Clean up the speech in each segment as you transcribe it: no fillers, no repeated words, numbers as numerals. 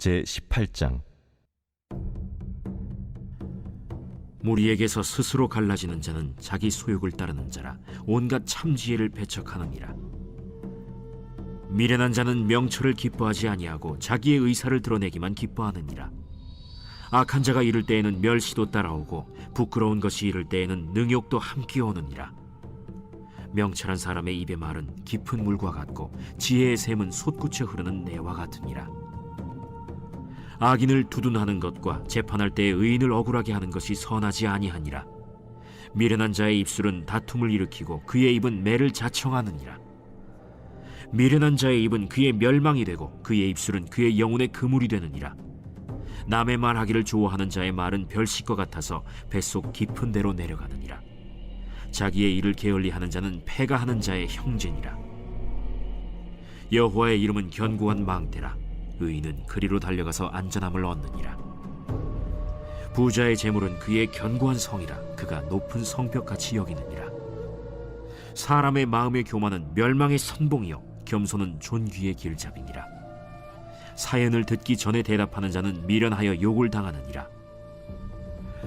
제18장. 무리에게서 스스로 갈라지는 자는 자기 소욕을 따르는 자라 온갖 참지혜를 배척하느니라. 미련한 자는 명철을 기뻐하지 아니하고 자기의 의사를 드러내기만 기뻐하느니라. 악한 자가 이를 때에는 멸시도 따라오고 부끄러운 것이 이를 때에는 능욕도 함께 오느니라. 명철한 사람의 입의 말은 깊은 물과 같고 지혜의 샘은 솟구쳐 흐르는 내와 같으니라. 악인을 두둔하는 것과 재판할 때에 의인을 억울하게 하는 것이 선하지 아니하니라. 미련한 자의 입술은 다툼을 일으키고 그의 입은 매를 자청하느니라. 미련한 자의 입은 그의 멸망이 되고 그의 입술은 그의 영혼의 그물이 되느니라. 남의 말하기를 좋아하는 자의 말은 별식과 같아서 뱃속 깊은 데로 내려가느니라. 자기의 일을 게을리하는 자는 패가 하는 자의 형제니라. 여호와의 이름은 견고한 망대라. 의인은 그리로 달려가서 안전함을 얻느니라. 부자의 재물은 그의 견고한 성이라. 그가 높은 성벽같이 여기느니라. 사람의 마음의 교만은 멸망의 선봉이요 겸손은 존귀의 길잡이니라. 사연을 듣기 전에 대답하는 자는 미련하여 욕을 당하느니라.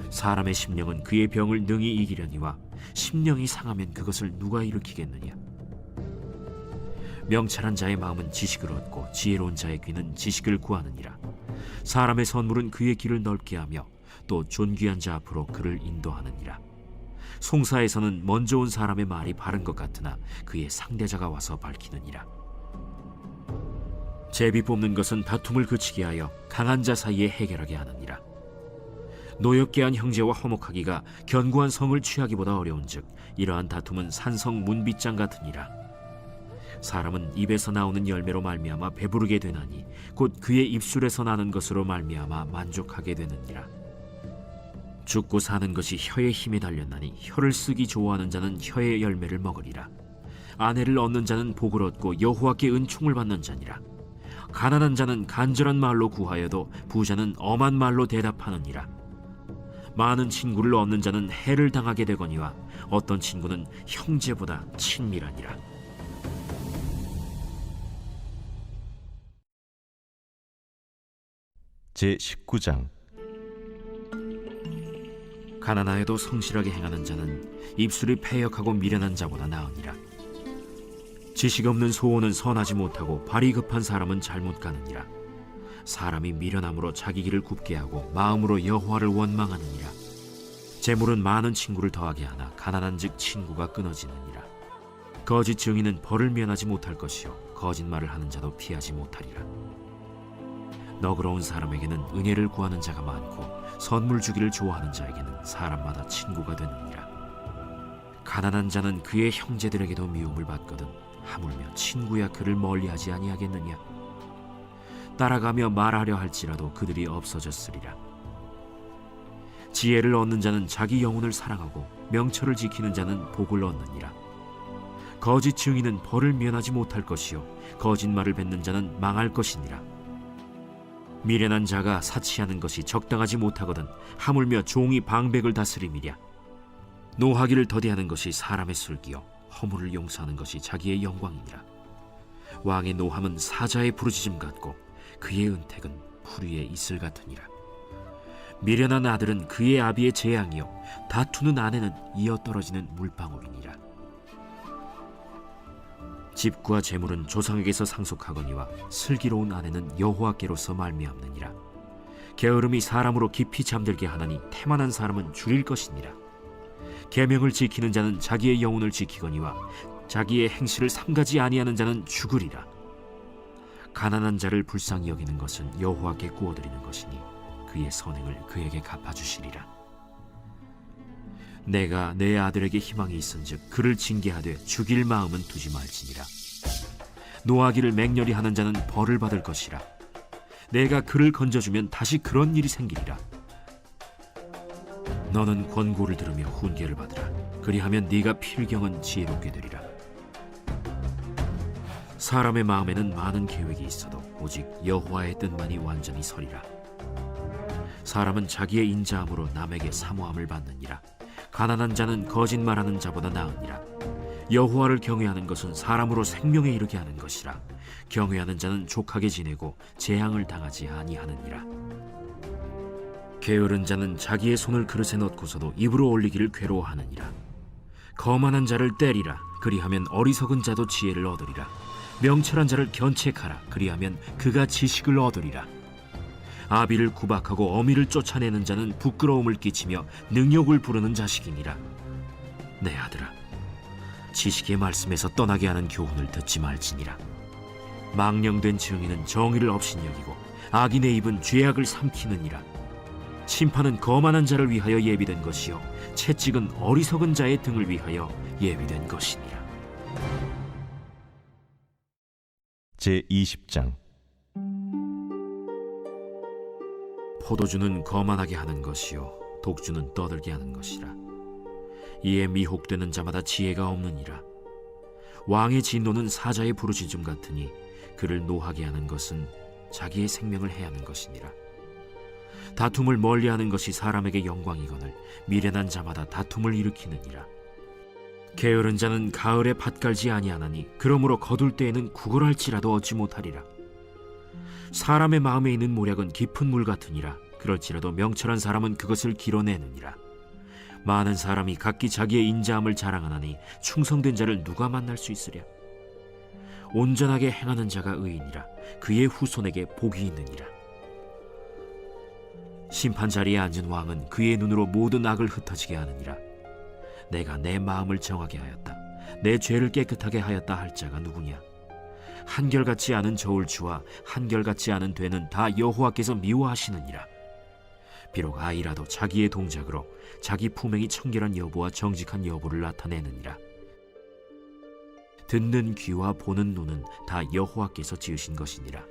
사람의 심령은 그의 병을 능히 이기려니와 심령이 상하면 그것을 누가 일으키겠느냐. 명철한 자의 마음은 지식을 얻고 지혜로운 자의 귀는 지식을 구하느니라. 사람의 선물은 그의 길을 넓게 하며 또 존귀한 자 앞으로 그를 인도하느니라. 송사에서는 먼저 온 사람의 말이 바른 것 같으나 그의 상대자가 와서 밝히느니라. 제비 뽑는 것은 다툼을 그치게 하여 강한 자 사이에 해결하게 하느니라. 노엽게 한 형제와 화목하기가 견고한 성을 취하기보다 어려운즉 이러한 다툼은 산성 문빗장 같으니라. 사람은 입에서 나오는 열매로 말미암아 배부르게 되나니 곧 그의 입술에서 나는 것으로 말미암아 만족하게 되느니라. 죽고 사는 것이 혀의 힘에 달렸나니 혀를 쓰기 좋아하는 자는 혀의 열매를 먹으리라. 아내를 얻는 자는 복을 얻고 여호와께 은총을 받는 자니라. 가난한 자는 간절한 말로 구하여도 부자는 엄한 말로 대답하느니라. 많은 친구를 얻는 자는 해를 당하게 되거니와 어떤 친구는 형제보다 친밀하니라. 제19장. 가난하여도 성실하게 행하는 자는 입술이 패역하고 미련한 자보다 나으니라. 지식 없는 소원은 선하지 못하고 발이 급한 사람은 잘못 가느니라. 사람이 미련함으로 자기 길을 굽게 하고 마음으로 여호와를 원망하느니라. 재물은 많은 친구를 더하게 하나 가난한즉 친구가 끊어지느니라. 거짓 증인은 벌을 면하지 못할 것이요 거짓말을 하는 자도 피하지 못하리라. 너그러운 사람에게는 은혜를 구하는 자가 많고 선물 주기를 좋아하는 자에게는 사람마다 친구가 되느니라. 가난한 자는 그의 형제들에게도 미움을 받거든 하물며 친구야 그를 멀리하지 아니하겠느냐. 따라가며 말하려 할지라도 그들이 없어졌으리라. 지혜를 얻는 자는 자기 영혼을 사랑하고 명철을 지키는 자는 복을 얻느니라. 거짓 증인은 벌을 면하지 못할 것이요 거짓말을 뱉는 자는 망할 것이니라. 미련한 자가 사치하는 것이 적당하지 못하거든 하물며 종이 방백을 다스림이랴. 노하기를 더디하는 것이 사람의 슬기요 허물을 용서하는 것이 자기의 영광이니라. 왕의 노함은 사자의 부르짖음 같고 그의 은택은 풀 위에 이슬 같으니라. 미련한 아들은 그의 아비의 재앙이요 다투는 아내는 이어 떨어지는 물방울이니라. 집과 재물은 조상에게서 상속하거니와 슬기로운 아내는 여호와께로서 말미암느니라. 게으름이 사람으로 깊이 잠들게 하나니 태만한 사람은 줄일 것이니라. 계명을 지키는 자는 자기의 영혼을 지키거니와 자기의 행실을 삼가지 아니하는 자는 죽으리라. 가난한 자를 불쌍히 여기는 것은 여호와께 구워드리는 것이니 그의 선행을 그에게 갚아주시리라. 내가 내 아들에게 희망이 있은즉 그를 징계하되 죽일 마음은 두지 말지니라. 노하기를 맹렬히 하는 자는 벌을 받을 것이라. 내가 그를 건져주면 다시 그런 일이 생기리라. 너는 권고를 들으며 훈계를 받으라. 그리하면 네가 필경은 지혜롭게 되리라. 사람의 마음에는 많은 계획이 있어도 오직 여호와의 뜻만이 완전히 서리라. 사람은 자기의 인자함으로 남에게 사모함을 받느니라. 가난한 자는 거짓말하는 자보다 나으니라. 여호와를 경외하는 것은 사람으로 생명에 이르게 하는 것이라. 경외하는 자는 족하게 지내고 재앙을 당하지 아니하느니라. 게으른 자는 자기의 손을 그릇에 넣고서도 입으로 올리기를 괴로워하느니라. 거만한 자를 때리라. 그리하면 어리석은 자도 지혜를 얻으리라. 명철한 자를 견책하라. 그리하면 그가 지식을 얻으리라. 아비를 구박하고 어미를 쫓아내는 자는 부끄러움을 끼치며 능욕을 부르는 자식이니라. 내 아들아, 지식의 말씀에서 떠나게 하는 교훈을 듣지 말지니라. 망령된 증인은 정의를 업신여기고 악인의 입은 죄악을 삼키느니라. 심판은 거만한 자를 위하여 예비된 것이요 채찍은 어리석은 자의 등을 위하여 예비된 것이니라. 제20장. 포도주는 거만하게 하는 것이요 독주는 떠들게 하는 것이라. 이에 미혹되는 자마다 지혜가 없느니라. 왕의 진노는 사자의 부르짖음 같으니 그를 노하게 하는 것은 자기의 생명을 해하는 것이니라. 다툼을 멀리하는 것이 사람에게 영광이거늘 미련한 자마다 다툼을 일으키느니라. 게으른 자는 가을에 밭 갈지 아니하나니 그러므로 거둘 때에는 구걸할지라도 얻지 못하리라. 사람의 마음에 있는 모략은 깊은 물 같으니라. 그럴지라도 명철한 사람은 그것을 길어내느니라. 많은 사람이 각기 자기의 인자함을 자랑하나니 충성된 자를 누가 만날 수 있으랴. 온전하게 행하는 자가 의인이라. 그의 후손에게 복이 있느니라. 심판 자리에 앉은 왕은 그의 눈으로 모든 악을 흩어지게 하느니라. 내가 내 마음을 정하게 하였다. 내 죄를 깨끗하게 하였다 할 자가 누구냐. 한결같지 않은 저울추와 한결같지 않은 되는 다 여호와께서 미워하시느니라. 비록 아이라도 자기의 동작으로 자기 품행이 청결한 여부와 정직한 여부를 나타내느니라. 듣는 귀와 보는 눈은 다 여호와께서 지으신 것이니라.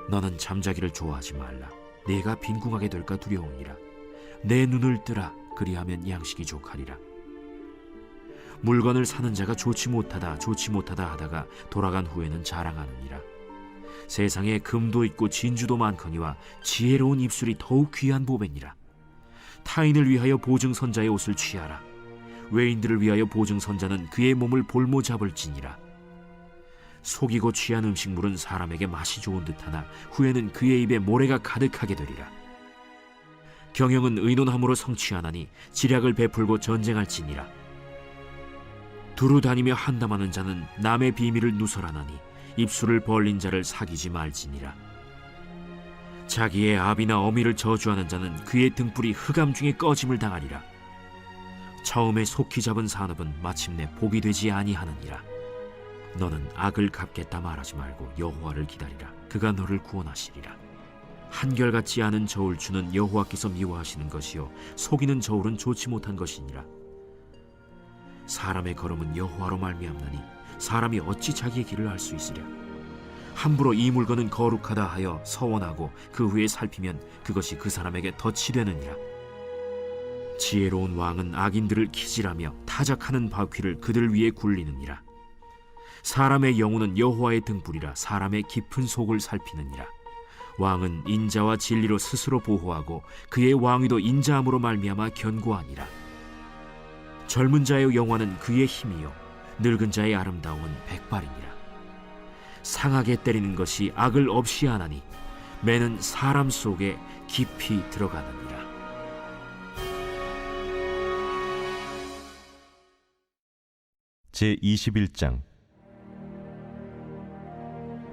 너는 잠자기를 좋아하지 말라. 네가 빈궁하게 될까 두려우니라. 내 눈을 뜨라. 그리하면 양식이 족하리라. 물건을 사는 자가 좋지 못하다 하다가 돌아간 후에는 자랑하느니라. 세상에 금도 있고 진주도 많거니와 지혜로운 입술이 더욱 귀한 보배니라. 타인을 위하여 보증선자의 옷을 취하라. 외인들을 위하여 보증선자는 그의 몸을 볼모 잡을지니라. 속이고 취한 음식물은 사람에게 맛이 좋은 듯하나 후에는 그의 입에 모래가 가득하게 되리라. 경영은 의논함으로 성취하나니 지략을 베풀고 전쟁할지니라. 두루 다니며 한담하는 자는 남의 비밀을 누설하나니 입술을 벌린 자를 사귀지 말지니라. 자기의 아비나 어미를 저주하는 자는 그의 등불이 흑암 중에 꺼짐을 당하리라. 처음에 속히 잡은 산업은 마침내 복이 되지 아니하느니라. 너는 악을 갚겠다 말하지 말고 여호와를 기다리라. 그가 너를 구원하시리라. 한결같지 않은 저울추는 여호와께서 미워하시는 것이요 속이는 저울은 좋지 못한 것이니라. 사람의 걸음은 여호와로 말미암나니 사람이 어찌 자기의 길을 알 수 있으랴. 함부로 이 물건은 거룩하다 하여 서원하고 그 후에 살피면 그것이 그 사람에게 덫이 되느니라. 지혜로운 왕은 악인들을 기질하며 타작하는 바퀴를 그들 위에 굴리느니라. 사람의 영혼은 여호와의 등불이라. 사람의 깊은 속을 살피느니라. 왕은 인자와 진리로 스스로 보호하고 그의 왕위도 인자함으로 말미암아 견고하니라. 젊은 자의 영화는 그의 힘이요 늙은 자의 아름다움은 백발이니라. 상하게 때리는 것이 악을 없이 하나니 매는 사람 속에 깊이 들어가느니라. 제21장.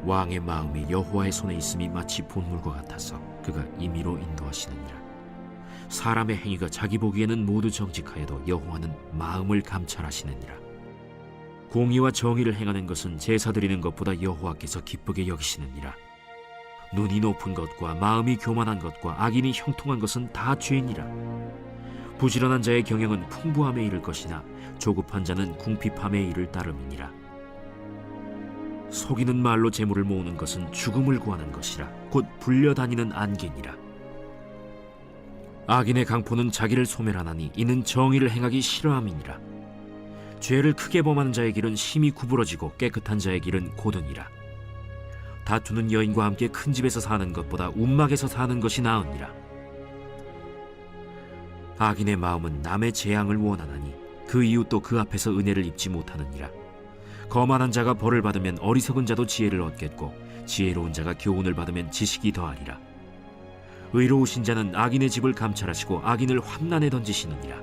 왕의 마음이 여호와의 손에 있음이 마치 본물과 같아서 그가 임의로 인도하시느니라. 사람의 행위가 자기 보기에는 모두 정직하여도 여호와는 마음을 감찰하시느니라. 공의와 정의를 행하는 것은 제사 드리는 것보다 여호와께서 기쁘게 여기시느니라. 눈이 높은 것과 마음이 교만한 것과 악인이 형통한 것은 다 죄니라. 부지런한 자의 경영은 풍부함에 이를 것이나 조급한 자는 궁핍함에 이를 따름이니라. 속이는 말로 재물을 모으는 것은 죽음을 구하는 것이라. 곧 불려다니는 안개니라. 악인의 강포는 자기를 소멸하나니 이는 정의를 행하기 싫어함이니라. 죄를 크게 범하는 자의 길은 심히 구부러지고 깨끗한 자의 길은 고드니라. 다투는 여인과 함께 큰 집에서 사는 것보다 움막에서 사는 것이 나으니라. 악인의 마음은 남의 재앙을 원하나니 그 이웃도 그 앞에서 은혜를 입지 못하느니라. 거만한 자가 벌을 받으면 어리석은 자도 지혜를 얻겠고 지혜로운 자가 교훈을 받으면 지식이 더하리라. 의로우신 자는 악인의 집을 감찰하시고 악인을 환난에 던지시느니라.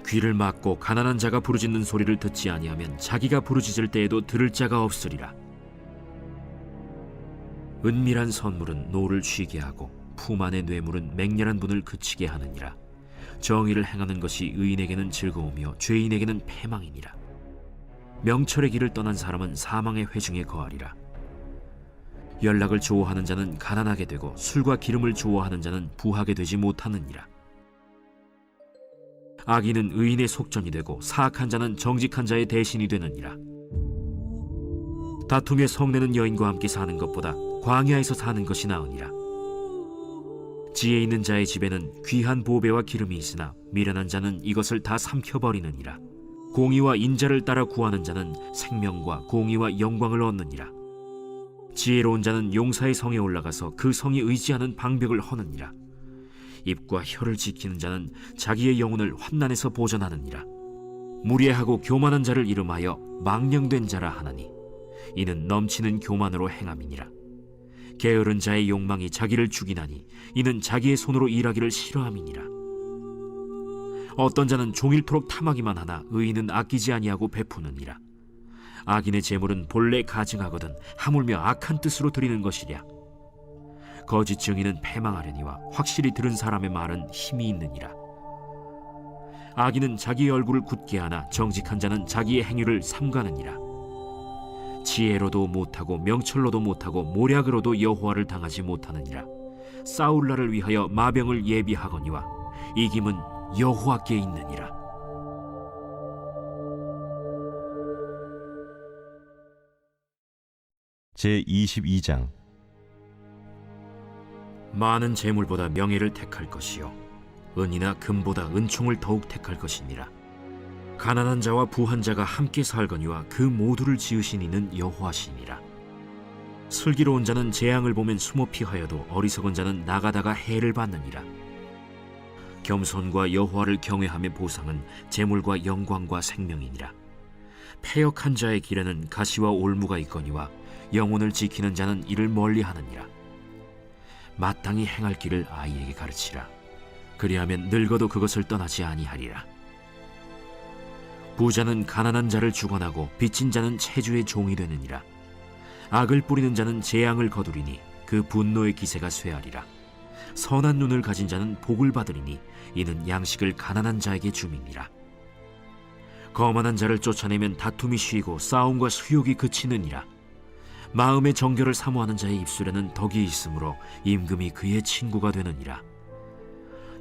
귀를 막고 가난한 자가 부르짖는 소리를 듣지 아니하면 자기가 부르짖을 때에도 들을 자가 없으리라. 은밀한 선물은 노를 쉬게 하고 품 안의 뇌물은 맹렬한 분을 그치게 하느니라. 정의를 행하는 것이 의인에게는 즐거우며 죄인에게는 패망이니라. 명철의 길을 떠난 사람은 사망의 회중에 거하리라. 연락을 좋아하는 자는 가난하게 되고 술과 기름을 좋아하는 자는 부하게 되지 못하느니라. 악인은 의인의 속전이 되고 사악한 자는 정직한 자의 대신이 되느니라. 다툼에 성내는 여인과 함께 사는 것보다 광야에서 사는 것이 나으니라. 지혜 있는 자의 집에는 귀한 보배와 기름이 있으나 미련한 자는 이것을 다 삼켜버리느니라. 공의와 인자를 따라 구하는 자는 생명과 공의와 영광을 얻느니라. 지혜로운 자는 용사의 성에 올라가서 그 성이 의지하는 방벽을 허느니라. 입과 혀를 지키는 자는 자기의 영혼을 환난에서 보전하느니라. 무례하고 교만한 자를 이름하여 망령된 자라 하나니 이는 넘치는 교만으로 행함이니라. 게으른 자의 욕망이 자기를 죽이나니 이는 자기의 손으로 일하기를 싫어함이니라. 어떤 자는 종일토록 탐하기만 하나 의인은 아끼지 아니하고 베푸느니라. 악인의 재물은 본래 가증하거든 하물며 악한 뜻으로 드리는 것이랴. 거짓 증인은 패망하려니와 확실히 들은 사람의 말은 힘이 있느니라. 악인은 자기의 얼굴을 굳게 하나 정직한 자는 자기의 행위를 삼가느니라. 지혜로도 못하고 명철로도 못하고 모략으로도 여호와를 당하지 못하느니라. 싸울 날을 위하여 마병을 예비하거니와 이김은 여호와께 있느니라. 제22장. 많은 재물보다 명예를 택할 것이요 은이나 금보다 은총을 더욱 택할 것이니라. 가난한 자와 부한 자가 함께 살거니와 그 모두를 지으신 이는 여호와시니라. 슬기로운 자는 재앙을 보면 숨어 피하여도 어리석은 자는 나가다가 해를 받느니라. 겸손과 여호와를 경외함의 보상은 재물과 영광과 생명이니라. 패역한 자의 길에는 가시와 올무가 있거니와 영혼을 지키는 자는 이를 멀리하느니라. 마땅히 행할 길을 아이에게 가르치라. 그리하면 늙어도 그것을 떠나지 아니하리라. 부자는 가난한 자를 주관하고 빚진 자는 체주의 종이 되느니라. 악을 뿌리는 자는 재앙을 거두리니 그 분노의 기세가 쇠하리라. 선한 눈을 가진 자는 복을 받으리니 이는 양식을 가난한 자에게 줌이니라. 거만한 자를 쫓아내면 다툼이 쉬고 싸움과 수욕이 그치느니라. 마음의 정결을 사모하는 자의 입술에는 덕이 있으므로 임금이 그의 친구가 되느니라.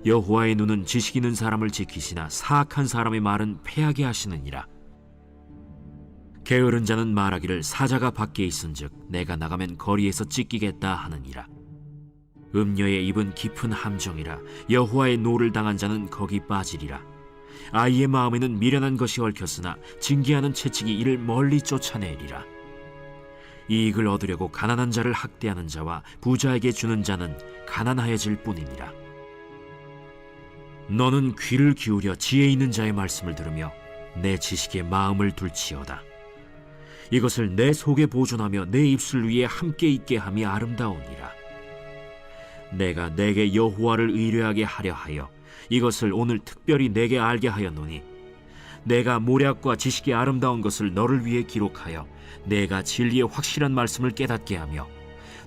여호와의 눈은 지식 있는 사람을 지키시나 사악한 사람의 말은 패하게 하시느니라. 게으른 자는 말하기를 사자가 밖에 있은즉 내가 나가면 거리에서 찢기겠다 하느니라. 음녀의 입은 깊은 함정이라. 여호와의 노를 당한 자는 거기 빠지리라. 아이의 마음에는 미련한 것이 얽혔으나 징계하는 채찍이 이를 멀리 쫓아내리라. 이익을 얻으려고 가난한 자를 학대하는 자와 부자에게 주는 자는 가난하여질 뿐이니라. 너는 귀를 기울여 지혜 있는 자의 말씀을 들으며 내 지식에 마음을 둘지어다. 이것을 내 속에 보존하며 내 입술 위에 함께 있게 함이 아름다우니라. 내가 내게 여호와를 의뢰하게 하려 하여 이것을 오늘 특별히 내게 알게 하였노니 내가 모략과 지식의 아름다운 것을 너를 위해 기록하여 내가 진리의 확실한 말씀을 깨닫게 하며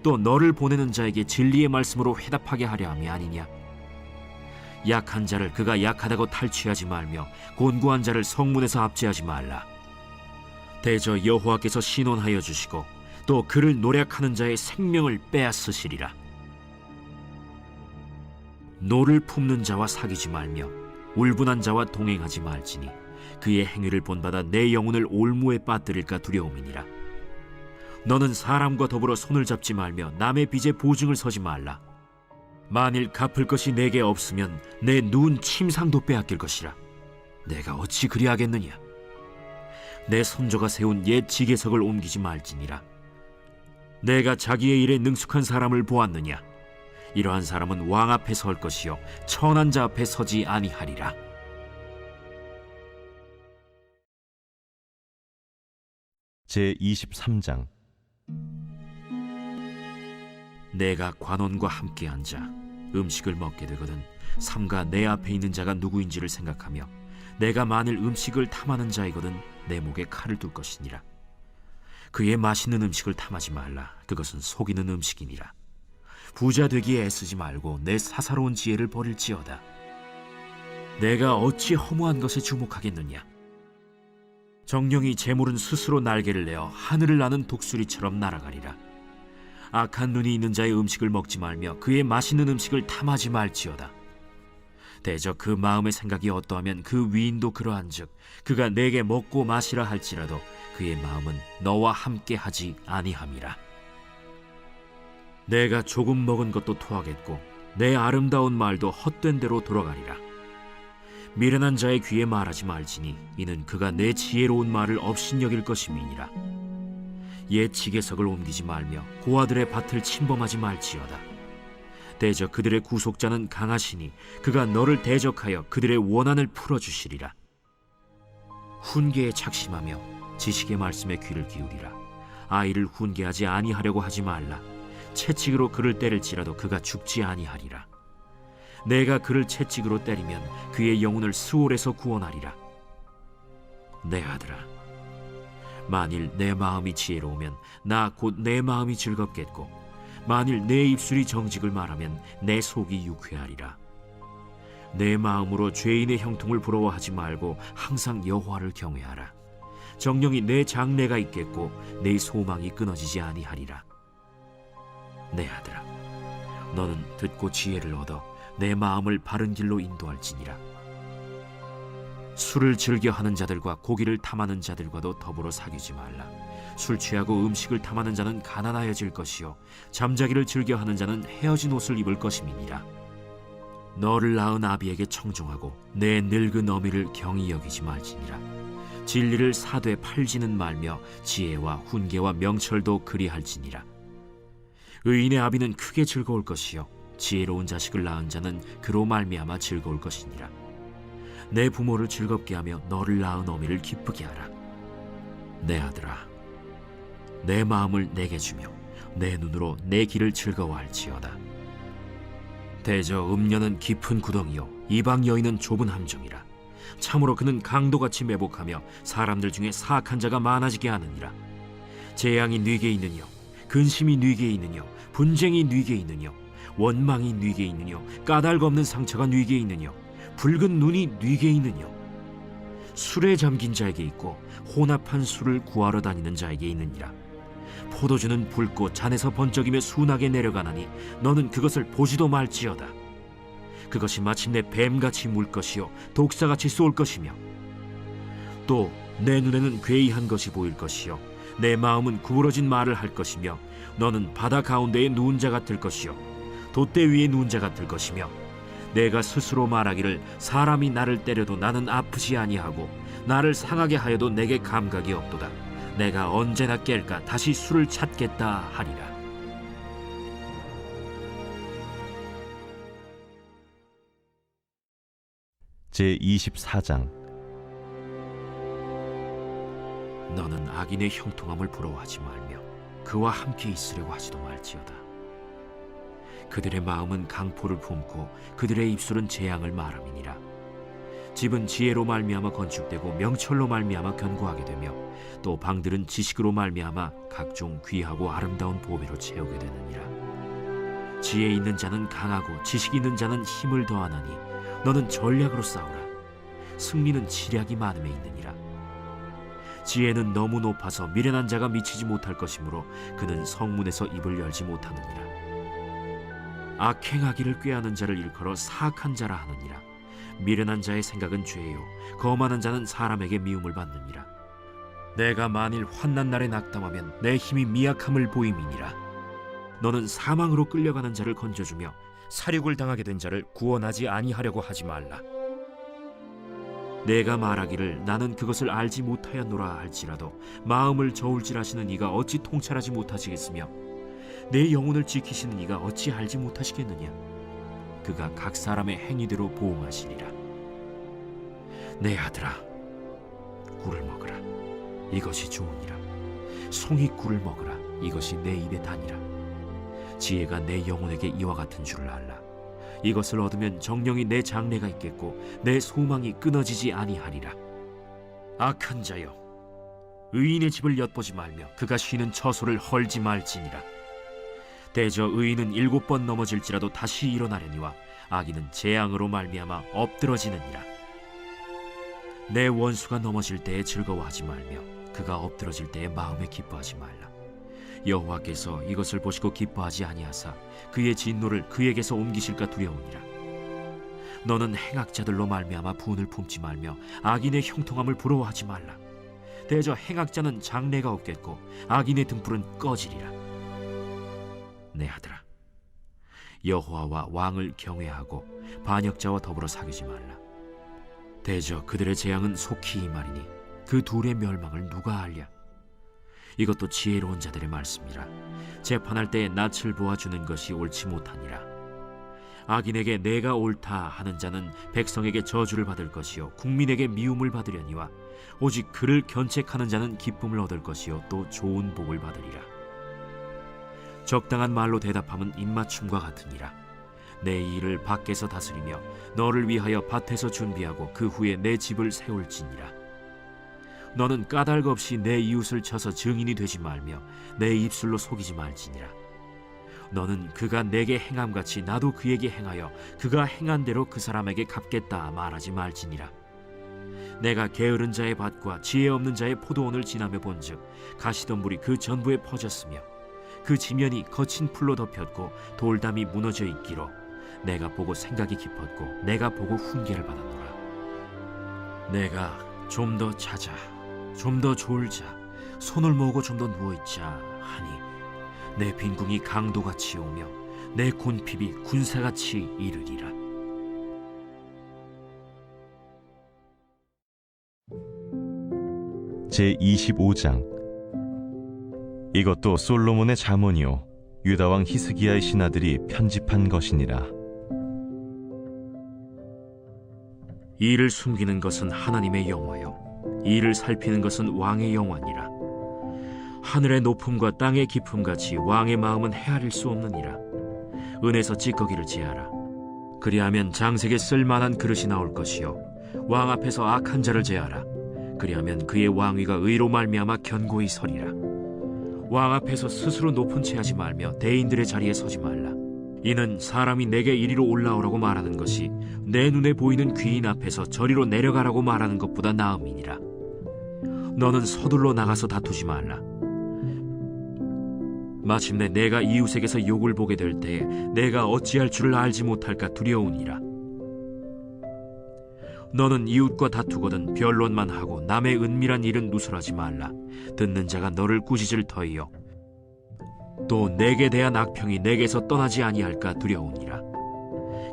또 너를 보내는 자에게 진리의 말씀으로 회답하게 하려 함이 아니냐. 약한 자를 그가 약하다고 탈취하지 말며 곤고한 자를 성문에서 압제하지 말라. 대저 여호와께서 신원하여 주시고 또 그를 노략하는 자의 생명을 빼앗으시리라. 노를 품는 자와 사귀지 말며 울분한 자와 동행하지 말지니 그의 행위를 본받아 내 영혼을 올무에 빠뜨릴까 두려움이니라. 너는 사람과 더불어 손을 잡지 말며 남의 빚에 보증을 서지 말라. 만일 갚을 것이 내게 없으면 내 누운 침상도 빼앗길 것이라. 내가 어찌 그리하겠느냐. 내 손조가 세운 옛 지게석을 옮기지 말지니라. 내가 자기의 일에 능숙한 사람을 보았느냐. 이러한 사람은 왕 앞에 설 것이요 천한 자 앞에 서지 아니하리라. 제23장. 내가 관원과 함께 앉아 음식을 먹게 되거든 삼가 내 앞에 있는 자가 누구인지를 생각하며 내가 만일 음식을 탐하는 자이거든 내 목에 칼을 둘 것이니라. 그의 맛있는 음식을 탐하지 말라. 그것은 속이는 음식이니라. 부자 되기에 애쓰지 말고 내 사사로운 지혜를 버릴지어다. 내가 어찌 허무한 것에 주목하겠느냐. 정령이 재물은 스스로 날개를 내어 하늘을 나는 독수리처럼 날아가리라. 악한 눈이 있는 자의 음식을 먹지 말며 그의 맛있는 음식을 탐하지 말지어다. 대저 그 마음의 생각이 어떠하면 그 위인도 그러한즉 그가 내게 먹고 마시라 할지라도 그의 마음은 너와 함께 하지 아니함이라. 내가 조금 먹은 것도 토하겠고 내 아름다운 말도 헛된 대로 돌아가리라. 미련한 자의 귀에 말하지 말지니 이는 그가 내 지혜로운 말을 업신여길 것임이니라. 옛 지게석을 옮기지 말며 고아들의 밭을 침범하지 말지어다. 대저 그들의 구속자는 강하시니 그가 너를 대적하여 그들의 원한을 풀어주시리라. 훈계에 착심하며 지식의 말씀에 귀를 기울이라. 아이를 훈계하지 아니하려고 하지 말라. 채찍으로 그를 때릴지라도 그가 죽지 아니하리라. 내가 그를 채찍으로 때리면 그의 영혼을 스올에서 구원하리라. 내 아들아, 만일 내 마음이 지혜로우면 나 곧 내 마음이 즐겁겠고 만일 내 입술이 정직을 말하면 내 속이 유쾌하리라. 내 마음으로 죄인의 형통을 부러워하지 말고 항상 여호와를 경외하라. 정령이 내 장래가 있겠고 내 소망이 끊어지지 아니하리라. 내 아들아, 너는 듣고 지혜를 얻어 내 마음을 바른 길로 인도할지니라. 술을 즐겨 하는 자들과 고기를 탐하는 자들과도 더불어 사귀지 말라. 술 취하고 음식을 탐하는 자는 가난하여질 것이요 잠자기를 즐겨 하는 자는 헤어진 옷을 입을 것임이니라. 너를 낳은 아비에게 청종하고 내 늙은 어미를 경히 여기지 말지니라. 진리를 사되 팔지는 말며 지혜와 훈계와 명철도 그리할지니라. 의인의 아비는 크게 즐거울 것이요 지혜로운 자식을 낳은 자는 그로 말미암아 즐거울 것이니라. 내 부모를 즐겁게 하며 너를 낳은 어미를 기쁘게 하라. 내 아들아, 내 마음을 내게 주며 내 눈으로 내 길을 즐거워할지어다. 대저 음녀는 깊은 구덩이요 이방 여인은 좁은 함정이라. 참으로 그는 강도같이 매복하며 사람들 중에 사악한 자가 많아지게 하느니라. 재앙이 네게 있느뇨, 근심이 네게 있느뇨, 분쟁이 네게 있느뇨, 원망이 네게 있느뇨, 까닭 없는 상처가 네게 있느뇨, 붉은 눈이 네게 있느뇨. 술에 잠긴 자에게 있고 혼합한 술을 구하러 다니는 자에게 있느니라. 포도주는 붉고 잔에서 번쩍이며 순하게 내려가나니 너는 그것을 보지도 말지어다. 그것이 마침내 뱀같이 물 것이요 독사같이 쏠 것이며 또 내 눈에는 괴이한 것이 보일 것이요 내 마음은 구부러진 말을 할 것이며 너는 바다 가운데에 누운 자 같을 것이요 돛대 위에 누운 자 같을 것이며 내가 스스로 말하기를 사람이 나를 때려도 나는 아프지 아니하고 나를 상하게 하여도 내게 감각이 없도다. 내가 언제나 깰까 다시 술을 찾겠다 하리라. 제24장. 너는 악인의 형통함을 부러워하지 말며 그와 함께 있으려고 하지도 말지어다. 그들의 마음은 강포를 품고 그들의 입술은 재앙을 말함이니라. 집은 지혜로 말미암아 건축되고 명철로 말미암아 견고하게 되며 또 방들은 지식으로 말미암아 각종 귀하고 아름다운 보배로 채우게 되느니라. 지혜 있는 자는 강하고 지식 있는 자는 힘을 더하나니 너는 전략으로 싸우라. 승리는 지략이 많음에 있느니라. 지혜는 너무 높아서 미련한 자가 미치지 못할 것이므로 그는 성문에서 입을 열지 못하느니라. 악행하기를 꾀하는 자를 일컬어 사악한 자라 하느니라. 미련한 자의 생각은 죄요 거만한 자는 사람에게 미움을 받느니라. 내가 만일 환난 날에 낙담하면 내 힘이 미약함을 보임이니라. 너는 사망으로 끌려가는 자를 건져주며 살육을 당하게 된 자를 구원하지 아니하려고 하지 말라. 내가 말하기를 나는 그것을 알지 못하였노라 할지라도 마음을 저울질하시는 이가 어찌 통찰하지 못하시겠으며 내 영혼을 지키시는 이가 어찌 알지 못하시겠느냐. 그가 각 사람의 행위대로 보응하시리라. 내 아들아, 꿀을 먹으라. 이것이 좋으니라. 송이 꿀을 먹으라. 이것이 내 입에 다니라. 지혜가 내 영혼에게 이와 같은 줄을 알라. 이것을 얻으면 정령이 내 장래가 있겠고 내 소망이 끊어지지 아니하리라. 악한 자여, 의인의 집을 엿보지 말며 그가 쉬는 처소를 헐지 말지니라. 대저 의인은 7번 넘어질지라도 다시 일어나려니와 악인은 재앙으로 말미암아 엎드러지느니라. 내 원수가 넘어질 때에 즐거워하지 말며 그가 엎드러질 때에 마음에 기뻐하지 말라. 여호와께서 이것을 보시고 기뻐하지 아니하사 그의 진노를 그에게서 옮기실까 두려우니라. 너는 행악자들로 말미암아 분을 품지 말며 악인의 형통함을 부러워하지 말라. 대저 행악자는 장래가 없겠고 악인의 등불은 꺼지리라. 내 아들아, 여호와와 왕을 경외하고 반역자와 더불어 사귀지 말라. 대저 그들의 재앙은 속히 임하리니 그 둘의 멸망을 누가 알랴. 이것도 지혜로운 자들의 말씀이라. 재판할 때에 낯을 보아주는 것이 옳지 못하니라. 악인에게 내가 옳다 하는 자는 백성에게 저주를 받을 것이요 국민에게 미움을 받으려니와 오직 그를 견책하는 자는 기쁨을 얻을 것이요 또 좋은 복을 받으리라. 적당한 말로 대답함은 입맞춤과 같으니라. 내 일을 밖에서 다스리며 너를 위하여 밭에서 준비하고 그 후에 내 집을 세울지니라. 너는 까닭 없이 내 이웃을 쳐서 증인이 되지 말며 내 입술로 속이지 말지니라. 너는 그가 내게 행함같이 나도 그에게 행하여 그가 행한 대로 그 사람에게 갚겠다 말하지 말지니라. 내가 게으른 자의 밭과 지혜 없는 자의 포도원을 지나며 본즉 가시덤불이 그 전부에 퍼졌으며 그 지면이 거친 풀로 덮였고 돌담이 무너져 있기로 내가 보고 생각이 깊었고 내가 보고 훈계를 받았노라. 내가 좀 더 자자, 좀 더 졸자, 손을 모으고 좀 더 누워있자 하니 내 빈궁이 강도같이 오며 내 곤핍이 군사같이 이르리라. 제25장. 이것도 솔로몬의 잠언이요 유다왕 히스기야의 신하들이 편집한 것이니라. 이를 숨기는 것은 하나님의 영화요 이를 살피는 것은 왕의 영화니라. 하늘의 높음과 땅의 깊음같이 왕의 마음은 헤아릴 수 없느니라. 은에서 찌꺼기를 제하라. 그리하면 장색에 쓸만한 그릇이 나올 것이요 왕 앞에서 악한 자를 제하라. 그리하면 그의 왕위가 의로 말미암아 견고히 서리라. 왕 앞에서 스스로 높은 채 하지 말며 대인들의 자리에 서지 말라. 이는 사람이 내게 이리로 올라오라고 말하는 것이 내 눈에 보이는 귀인 앞에서 저리로 내려가라고 말하는 것보다 나음이니라. 너는 서둘러 나가서 다투지 말라. 마침내 내가 이웃에게서 욕을 보게 될 때에 내가 어찌할 줄을 알지 못할까 두려우니라. 너는 이웃과 다투거든 변론만 하고 남의 은밀한 일은 누설하지 말라. 듣는 자가 너를 꾸짖을 터이요 또 내게 대한 악평이 내게서 떠나지 아니할까 두려우니라.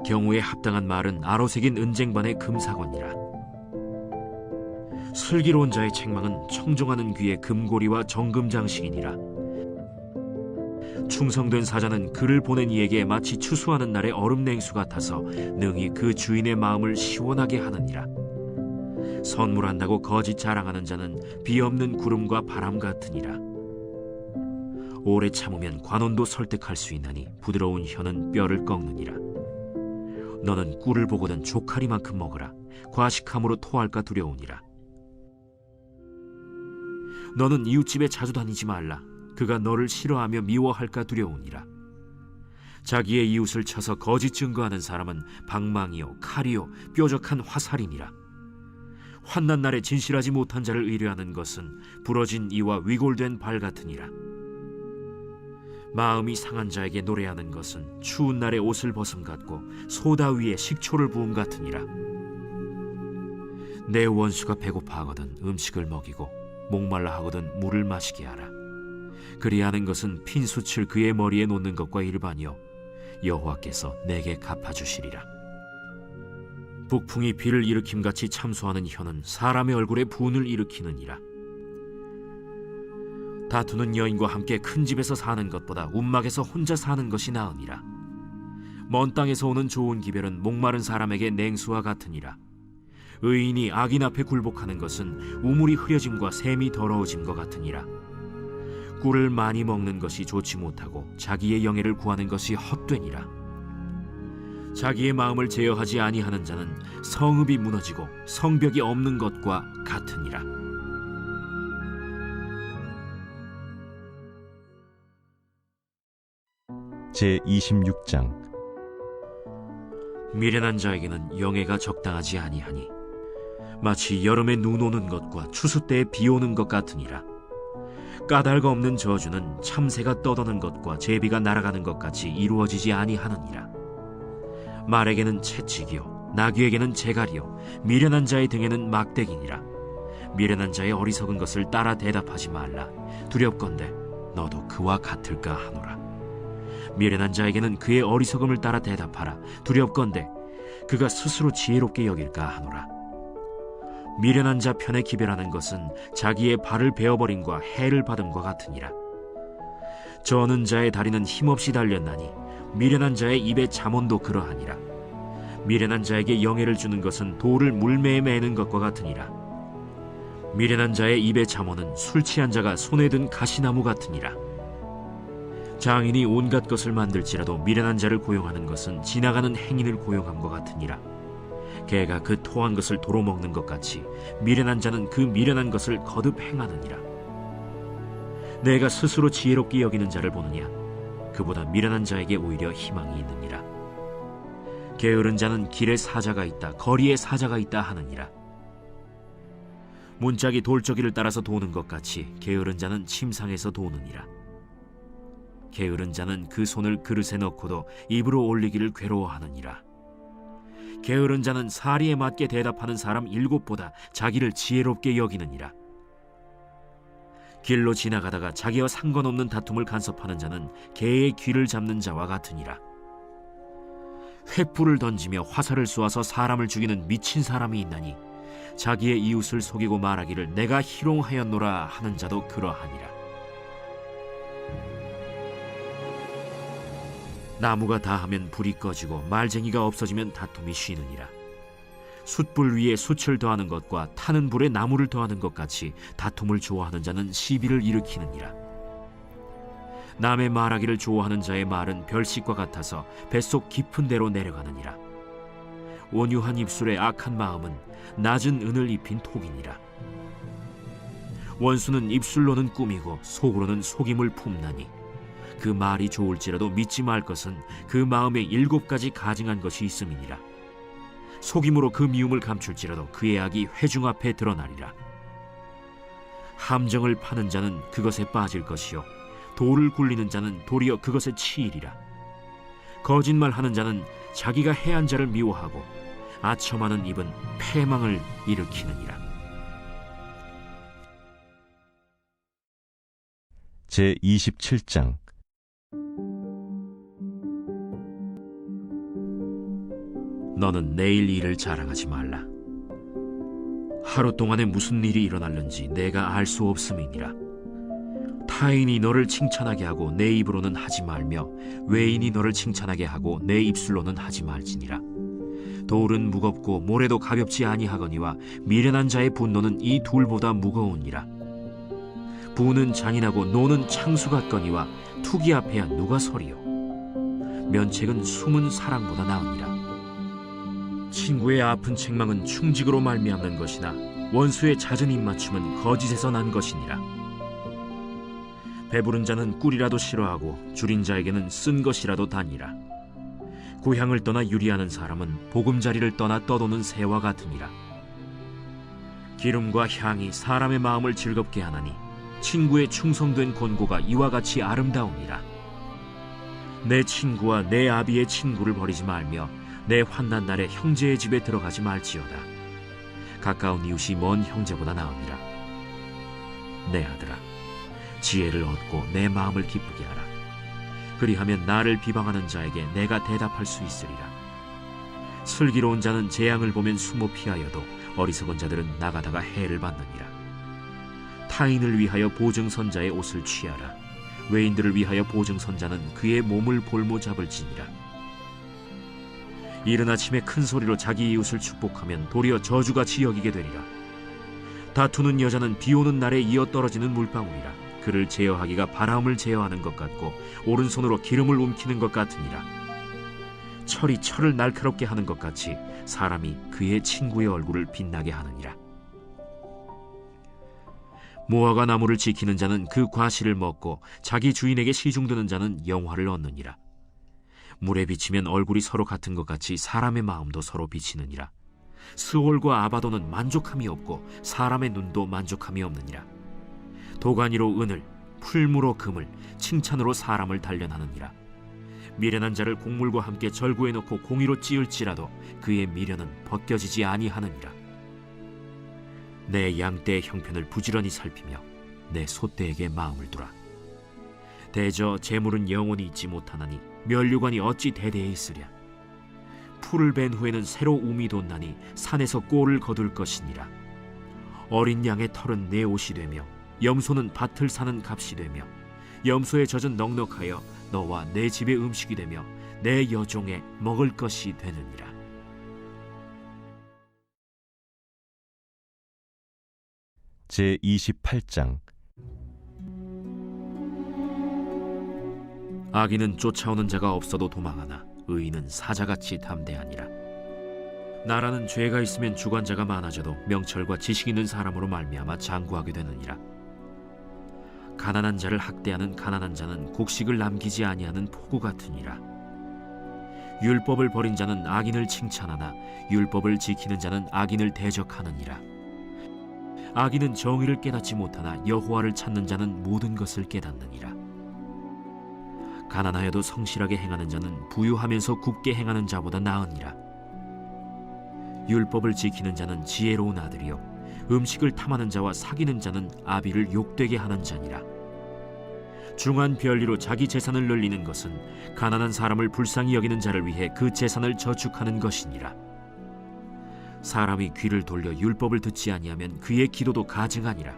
경우에 합당한 말은 아로새긴 은쟁반의 금사건이라. 슬기로운 자의 책망은 청종하는 귀의 금고리와 정금장식이니라. 충성된 사자는 그를 보낸 이에게 마치 추수하는 날의 얼음냉수 같아서 능히 그 주인의 마음을 시원하게 하느니라. 선물한다고 거짓 자랑하는 자는 비 없는 구름과 바람 같으니라. 오래 참으면 관원도 설득할 수 있나니 부드러운 혀는 뼈를 꺾느니라. 너는 꿀을 보거든 조카리만큼 먹으라. 과식함으로 토할까 두려우니라. 너는 이웃집에 자주 다니지 말라. 그가 너를 싫어하며 미워할까 두려우니라. 자기의 이웃을 쳐서 거짓 증거하는 사람은 방망이요 칼이요 뾰족한 화살이니라. 환난 날에 진실하지 못한 자를 의뢰하는 것은 부러진 이와 위골된 발 같으니라. 마음이 상한 자에게 노래하는 것은 추운 날에 옷을 벗음 같고 소다 위에 식초를 부음 같으니라. 내 원수가 배고파하거든 음식을 먹이고 목말라 하거든 물을 마시게 하라. 그리하는 것은 핀숯을 그의 머리에 놓는 것과 일반이요 여호와께서 내게 갚아주시리라. 북풍이 비를 일으킴같이 참소하는 혀는 사람의 얼굴에 분을 일으키느니라. 다투는 여인과 함께 큰 집에서 사는 것보다 움막에서 혼자 사는 것이 나으니라. 먼 땅에서 오는 좋은 기별은 목마른 사람에게 냉수와 같으니라. 의인이 악인 앞에 굴복하는 것은 우물이 흐려짐과 샘이 더러워짐과 같으니라. 꿀을 많이 먹는 것이 좋지 못하고 자기의 영예를 구하는 것이 헛되니라. 자기의 마음을 제어하지 아니하는 자는 성읍이 무너지고 성벽이 없는 것과 같으니라. 제26장. 미련한 자에게는 영예가 적당하지 아니하니 마치 여름에 눈 오는 것과 추수 때에 비 오는 것 같으니라. 까닭 없는 저주는 참새가 떠도는 것과 제비가 날아가는 것 같이 이루어지지 아니하느니라. 말에게는 채찍이요 나귀에게는 재갈이요 미련한 자의 등에는 막대기니라. 미련한 자의 어리석은 것을 따라 대답하지 말라. 두렵건대 너도 그와 같을까 하노라. 미련한 자에게는 그의 어리석음을 따라 대답하라. 두렵건대 그가 스스로 지혜롭게 여길까 하노라. 미련한 자 편에 기별하는 것은 자기의 발을 베어버림과 해를 받음과 같으니라. 저는 자의 다리는 힘없이 달렸나니 미련한 자의 입의 잠언도 그러하니라. 미련한 자에게 영예를 주는 것은 돌을 물매에 매는 것과 같으니라. 미련한 자의 입의 잠언은 술 취한 자가 손에 든 가시나무 같으니라. 장인이 온갖 것을 만들지라도 미련한 자를 고용하는 것은 지나가는 행인을 고용함과 같으니라. 개가 그 토한 것을 도로 먹는 것 같이 미련한 자는 그 미련한 것을 거듭 행하느니라. 내가 스스로 지혜롭게 여기는 자를 보느냐? 그보다 미련한 자에게 오히려 희망이 있느니라. 게으른 자는 길에 사자가 있다, 거리에 사자가 있다 하느니라. 문짝이 돌저기를 따라서 도는 것 같이 게으른 자는 침상에서 도느니라. 게으른 자는 그 손을 그릇에 넣고도 입으로 올리기를 괴로워하느니라. 게으른 자는 사리에 맞게 대답하는 사람 7보다 자기를 지혜롭게 여기느니라. 길로 지나가다가 자기와 상관없는 다툼을 간섭하는 자는 개의 귀를 잡는 자와 같으니라. 횃불을 던지며 화살을 쏘아서 사람을 죽이는 미친 사람이 있나니 자기의 이웃을 속이고 말하기를 내가 희롱하였노라 하는 자도 그러하니라. 나무가 다하면 불이 꺼지고 말쟁이가 없어지면 다툼이 쉬느니라. 숯불 위에 숯을 더하는 것과 타는 불에 나무를 더하는 것 같이 다툼을 좋아하는 자는 시비를 일으키느니라. 남의 말하기를 좋아하는 자의 말은 별식과 같아서 뱃속 깊은 데로 내려가느니라. 온유한 입술에 악한 마음은 낮은 은을 입힌 톡이니라. 원수는 입술로는 꾸미고 속으로는 속임을 품나니 그 말이 좋을지라도 믿지 말 것은 그 마음에 7가지 가증한 것이 있음이니라. 속임으로 그 미움을 감출지라도 그의 악이 회중 앞에 드러나리라. 함정을 파는 자는 그것에 빠질 것이요 돌을 굴리는 자는 도리어 그것에 치이리라. 거짓말하는 자는 자기가 해한 자를 미워하고 아첨하는 입은 패망을 일으키느니라. 제27장. 너는 내일 일을 자랑하지 말라. 하루 동안에 무슨 일이 일어날는지 내가 알 수 없음이니라. 타인이 너를 칭찬하게 하고 내 입으로는 하지 말며 외인이 너를 칭찬하게 하고 내 입술로는 하지 말지니라. 돌은 무겁고 모래도 가볍지 아니하거니와 미련한 자의 분노는 이 둘보다 무거우니라. 부는 잔인하고 노는 창수 같거니와 투기 앞에야 누가 서리요. 면책은 숨은 사랑보다 나으니라. 친구의 아픈 책망은 충직으로 말미암는 것이나 원수의 잦은 입맞춤은 거짓에서 난 것이니라. 배부른 자는 꿀이라도 싫어하고 줄인 자에게는 쓴 것이라도 다니라. 고향을 떠나 유리하는 사람은 보금자리를 떠나 떠도는 새와 같으니라. 기름과 향이 사람의 마음을 즐겁게 하나니 친구의 충성된 권고가 이와 같이 아름다우니라. 내 친구와 내 아비의 친구를 버리지 말며 내 환난 날에 형제의 집에 들어가지 말지어다. 가까운 이웃이 먼 형제보다 나으니라. 내 아들아, 지혜를 얻고 내 마음을 기쁘게 하라. 그리하면 나를 비방하는 자에게 내가 대답할 수 있으리라. 슬기로운 자는 재앙을 보면 숨어 피하여도 어리석은 자들은 나가다가 해를 받느니라. 타인을 위하여 보증선자의 옷을 취하라. 외인들을 위하여 보증선자는 그의 몸을 볼모 잡을지니라. 이른 아침에 큰 소리로 자기 이웃을 축복하면 도리어 저주같이 여기게 되리라. 다투는 여자는 비 오는 날에 이어 떨어지는 물방울이라. 그를 제어하기가 바람을 제어하는 것 같고 오른손으로 기름을 움키는 것 같으니라. 철이 철을 날카롭게 하는 것 같이 사람이 그의 친구의 얼굴을 빛나게 하느니라. 무화과 나무를 지키는 자는 그 과실을 먹고 자기 주인에게 시중드는 자는 영화를 얻느니라. 물에 비치면 얼굴이 서로 같은 것 같이 사람의 마음도 서로 비치느니라. 스올과 아바도는 만족함이 없고 사람의 눈도 만족함이 없느니라. 도가니로 은을, 풀무로 금을, 칭찬으로 사람을 단련하느니라. 미련한 자를 곡물과 함께 절구해 놓고 공의로 찌을지라도 그의 미련은 벗겨지지 아니하느니라. 내 양떼의 형편을 부지런히 살피며 내 소떼에게 마음을 두라. 대저 재물은 영원히 있지 못하나니 면류관이 어찌 대대에 있으랴. 풀을 벤 후에는 새로 움이 돋나니 산에서 꼴을 거둘 것이니라. 어린 양의 털은 내 옷이 되며 염소는 밭을 사는 값이 되며 염소의 젖은 넉넉하여 너와 내 집의 음식이 되며 내 여종의 먹을 것이 되느니라. 제28장. 악인은 쫓아오는 자가 없어도 도망하나 의인은 사자같이 담대하니라. 나라는 죄가 있으면 주관자가 많아져도 명철과 지식 있는 사람으로 말미암아 장구하게 되느니라. 가난한 자를 학대하는 가난한 자는 곡식을 남기지 아니하는 폭우 같으니라. 율법을 버린 자는 악인을 칭찬하나 율법을 지키는 자는 악인을 대적하느니라. 악인은 정의를 깨닫지 못하나 여호와를 찾는 자는 모든 것을 깨닫느니라. 가난하여도 성실하게 행하는 자는 부유하면서 굽게 행하는 자보다 나으니라. 율법을 지키는 자는 지혜로운 아들이요 음식을 탐하는 자와 사귀는 자는 아비를 욕되게 하는 자니라. 중한 별리로 자기 재산을 늘리는 것은 가난한 사람을 불쌍히 여기는 자를 위해 그 재산을 저축하는 것이니라. 사람이 귀를 돌려 율법을 듣지 아니하면 그의 기도도 가증하니라.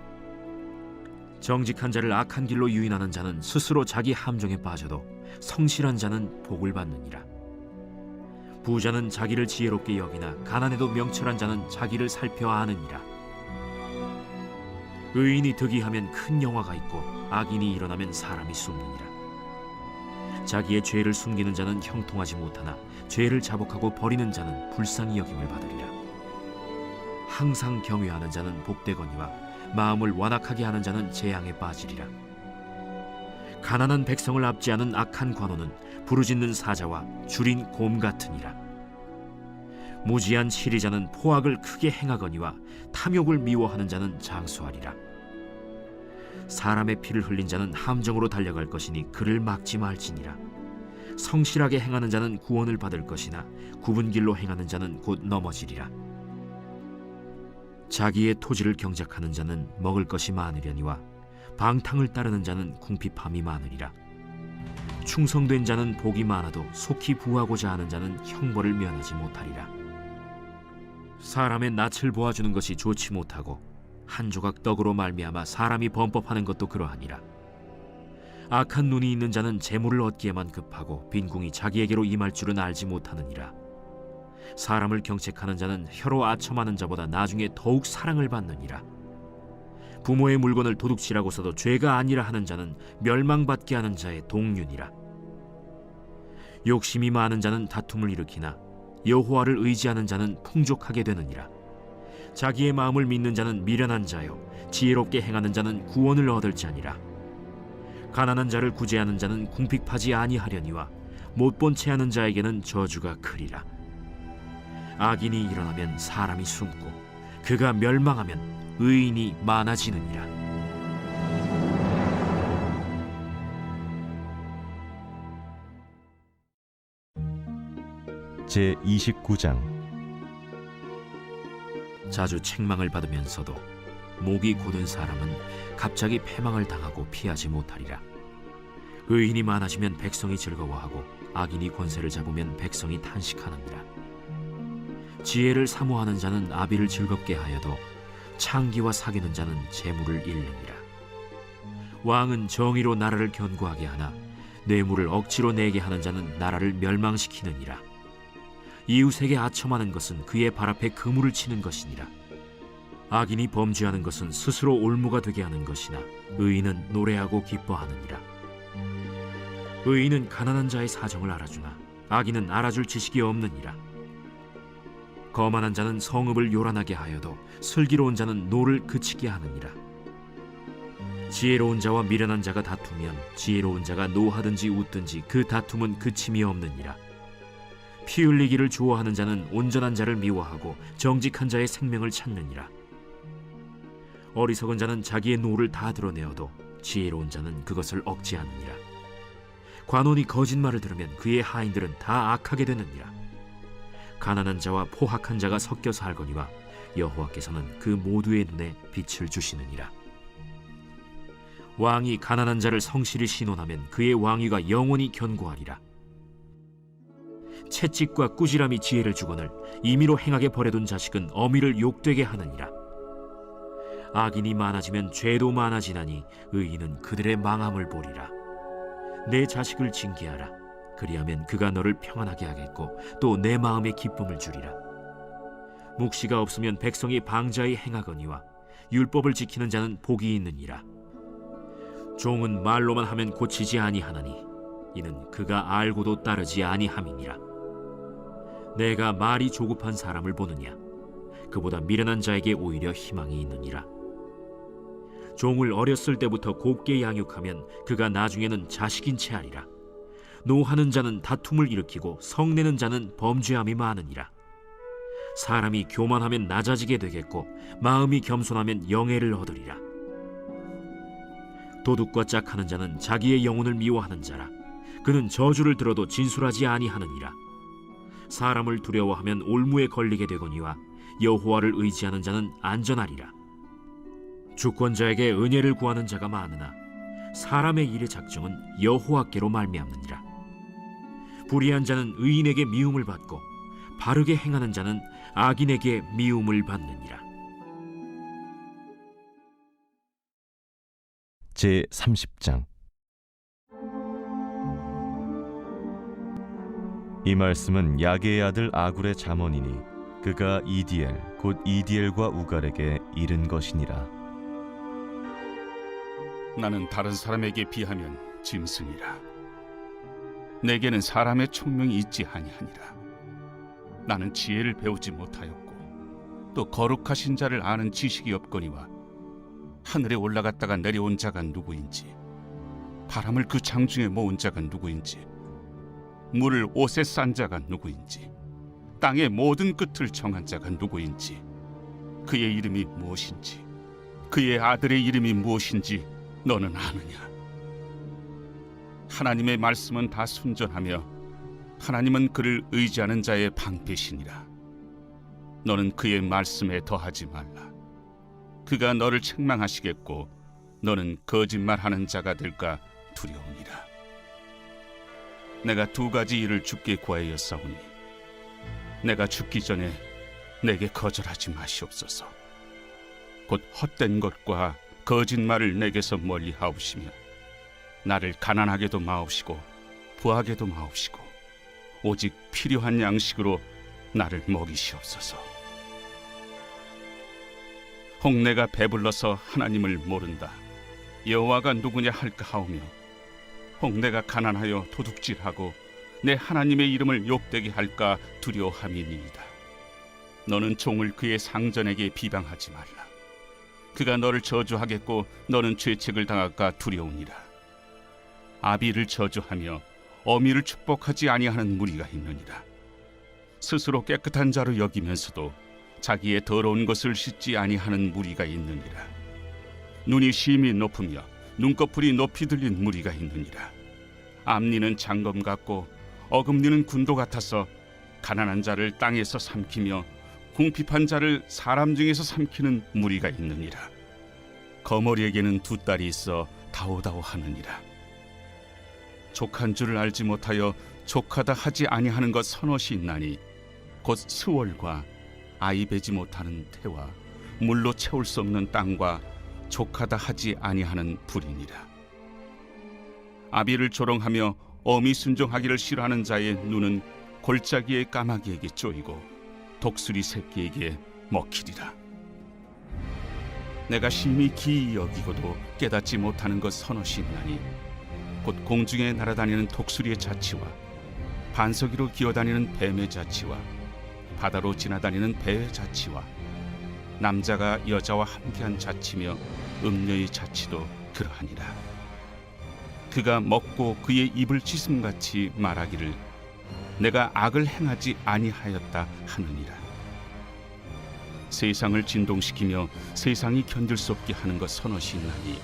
정직한 자를 악한 길로 유인하는 자는 스스로 자기 함정에 빠져도 성실한 자는 복을 받느니라. 부자는 자기를 지혜롭게 여기나 가난해도 명철한 자는 자기를 살펴 아느니라. 의인이 득이하면 큰 영화가 있고 악인이 일어나면 사람이 숨느니라. 자기의 죄를 숨기는 자는 형통하지 못하나 죄를 자복하고 버리는 자는 불쌍히 여김을 받으리라. 항상 경외하는 자는 복되거니와 마음을 완악하게 하는 자는 재앙에 빠지리라. 가난한 백성을 압제하는 악한 관원은 부르짖는 사자와 줄인 곰 같으니라. 무지한 치리자는 포악을 크게 행하거니와 탐욕을 미워하는 자는 장수하리라. 사람의 피를 흘린 자는 함정으로 달려갈 것이니 그를 막지 말지니라. 성실하게 행하는 자는 구원을 받을 것이나 굽은 길로 행하는 자는 곧 넘어지리라. 자기의 토지를 경작하는 자는 먹을 것이 많으려니와 방탕을 따르는 자는 궁핍함이 많으리라. 충성된 자는 복이 많아도 속히 부하고자 하는 자는 형벌을 면하지 못하리라. 사람의 낯을 보아주는 것이 좋지 못하고 한 조각 떡으로 말미암아 사람이 범법하는 것도 그러하니라. 악한 눈이 있는 자는 재물을 얻기에만 급하고 빈궁이 자기에게로 임할 줄은 알지 못하느니라. 사람을 경책하는 자는 혀로 아첨하는 자보다 나중에 더욱 사랑을 받느니라. 부모의 물건을 도둑질하고서도 죄가 아니라 하는 자는 멸망받게 하는 자의 동륜이라. 욕심이 많은 자는 다툼을 일으키나 여호와를 의지하는 자는 풍족하게 되느니라. 자기의 마음을 믿는 자는 미련한 자요 지혜롭게 행하는 자는 구원을 얻을 자니라. 가난한 자를 구제하는 자는 궁핍하지 아니하려니와 못본 채 하는 자에게는 저주가 크리라. 악인이 일어나면 사람이 숨고 그가 멸망하면 의인이 많아지느니라. 제29장. 자주 책망을 받으면서도 목이 곧은 사람은 갑자기 패망을 당하고 피하지 못하리라. 의인이 많아지면 백성이 즐거워하고 악인이 권세를 잡으면 백성이 탄식하느니라. 지혜를 사모하는 자는 아비를 즐겁게 하여도 창기와 사귀는 자는 재물을 잃느니라. 왕은 정의로 나라를 견고하게 하나 뇌물을 억지로 내게 하는 자는 나라를 멸망시키느니라. 이웃에게 아첨하는 것은 그의 발 앞에 그물을 치는 것이니라. 악인이 범죄하는 것은 스스로 올무가 되게 하는 것이나 의인은 노래하고 기뻐하느니라. 의인은 가난한 자의 사정을 알아주나 악인은 알아줄 지식이 없느니라. 거만한 자는 성읍을 요란하게 하여도 슬기로운 자는 노를 그치게 하느니라. 지혜로운 자와 미련한 자가 다투면 지혜로운 자가 노하든지 웃든지 그 다툼은 그침이 없느니라. 피 흘리기를 좋아하는 자는 온전한 자를 미워하고 정직한 자의 생명을 찾느니라. 어리석은 자는 자기의 노를 다 드러내어도 지혜로운 자는 그것을 억제하느니라. 관원이 거짓말을 들으면 그의 하인들은 다 악하게 되느니라. 가난한 자와 포학한 자가 섞여 살거니와 여호와께서는 그 모두의 눈에 빛을 주시느니라. 왕이 가난한 자를 성실히 신원하면 그의 왕위가 영원히 견고하리라. 채찍과 꾸지람이 지혜를 주거늘 임의로 행하게 버려둔 자식은 어미를 욕되게 하느니라. 악인이 많아지면 죄도 많아지나니 의인은 그들의 망함을 보리라. 내 자식을 징계하라. 그리하면 그가 너를 평안하게 하겠고 또 내 마음에 기쁨을 주리라. 묵시가 없으면 백성이 방자히 행하거니와 율법을 지키는 자는 복이 있느니라. 종은 말로만 하면 고치지 아니하나니 이는 그가 알고도 따르지 아니함이니라. 내가 말이 조급한 사람을 보느냐? 그보다 미련한 자에게 오히려 희망이 있느니라. 종을 어렸을 때부터 곱게 양육하면 그가 나중에는 자식인 채 하리라. 노하는 자는 다툼을 일으키고 성내는 자는 범죄함이 많으니라. 사람이 교만하면 낮아지게 되겠고 마음이 겸손하면 영예를 얻으리라. 도둑과 짝하는 자는 자기의 영혼을 미워하는 자라. 그는 저주를 들어도 진술하지 아니하느니라. 사람을 두려워하면 올무에 걸리게 되거니와 여호와를 의지하는 자는 안전하리라. 주권자에게 은혜를 구하는 자가 많으나 사람의 일의 작정은 여호와께로 말미암느니라. 불의한 자는 의인에게 미움을 받고 바르게 행하는 자는 악인에게 미움을 받느니라. 제30장. 이 말씀은 야게의 아들 아굴의 잠언이니 그가 이디엘 곧 이디엘과 우갈에게 이른 것이니라. 나는 다른 사람에게 비하면 짐승이라. 내게는 사람의 총명이 있지 아니하니라. 나는 지혜를 배우지 못하였고 또 거룩하신 자를 아는 지식이 없거니와 하늘에 올라갔다가 내려온 자가 누구인지, 바람을 그 장중에 모은 자가 누구인지, 물을 옷에 싼 자가 누구인지, 땅의 모든 끝을 정한 자가 누구인지, 그의 이름이 무엇인지, 그의 아들의 이름이 무엇인지 너는 아느냐? 하나님의 말씀은 다 순전하며 하나님은 그를 의지하는 자의 방패시니라. 너는 그의 말씀에 더하지 말라. 그가 너를 책망하시겠고 너는 거짓말하는 자가 될까 두려우니라. 내가 두 가지 일을 주께 구하였사오니 내가 죽기 전에 내게 거절하지 마시옵소서. 곧 헛된 것과 거짓말을 내게서 멀리 하옵시며 나를 가난하게도 마옵시고 부하게도 마옵시고 오직 필요한 양식으로 나를 먹이시옵소서. 혹 내가 배불러서 하나님을 모른다, 여호와가 누구냐 할까 하오며, 혹 내가 가난하여 도둑질하고 내 하나님의 이름을 욕되게 할까 두려워함이니이다. 너는 종을 그의 상전에게 비방하지 말라. 그가 너를 저주하겠고 너는 죄책을 당할까 두려우니라. 아비를 저주하며 어미를 축복하지 아니하는 무리가 있느니라. 스스로 깨끗한 자로 여기면서도 자기의 더러운 것을 씻지 아니하는 무리가 있느니라. 눈이 심히 높으며 눈꺼풀이 높이 들린 무리가 있느니라. 앞니는 장검 같고 어금니는 군도 같아서 가난한 자를 땅에서 삼키며 궁핍한 자를 사람 중에서 삼키는 무리가 있느니라. 거머리에게는 두 딸이 있어 다오다오 하느니라. 족한 줄을 알지 못하여 족하다 하지 아니하는 것 서너시 있나니 곧 스월과 아이 베지 못하는 태와 물로 채울 수 없는 땅과 족하다 하지 아니하는 불이니라. 아비를 조롱하며 어미 순종하기를 싫어하는 자의 눈은 골짜기의 까마귀에게 쪼이고 독수리 새끼에게 먹히리라. 내가 심히 기이 여기고도 깨닫지 못하는 것 서너시 있나니 곧 공중에 날아다니는 독수리의 자치와 반석이로 기어다니는 뱀의 자치와 바다로 지나다니는 배의 자치와 남자가 여자와 함께한 자치며 음녀의 자치도 그러하니라. 그가 먹고 그의 입을 찢음같이 말하기를 내가 악을 행하지 아니하였다 하느니라. 세상을 진동시키며 세상이 견딜 수 없게 하는 것 서너시 있나니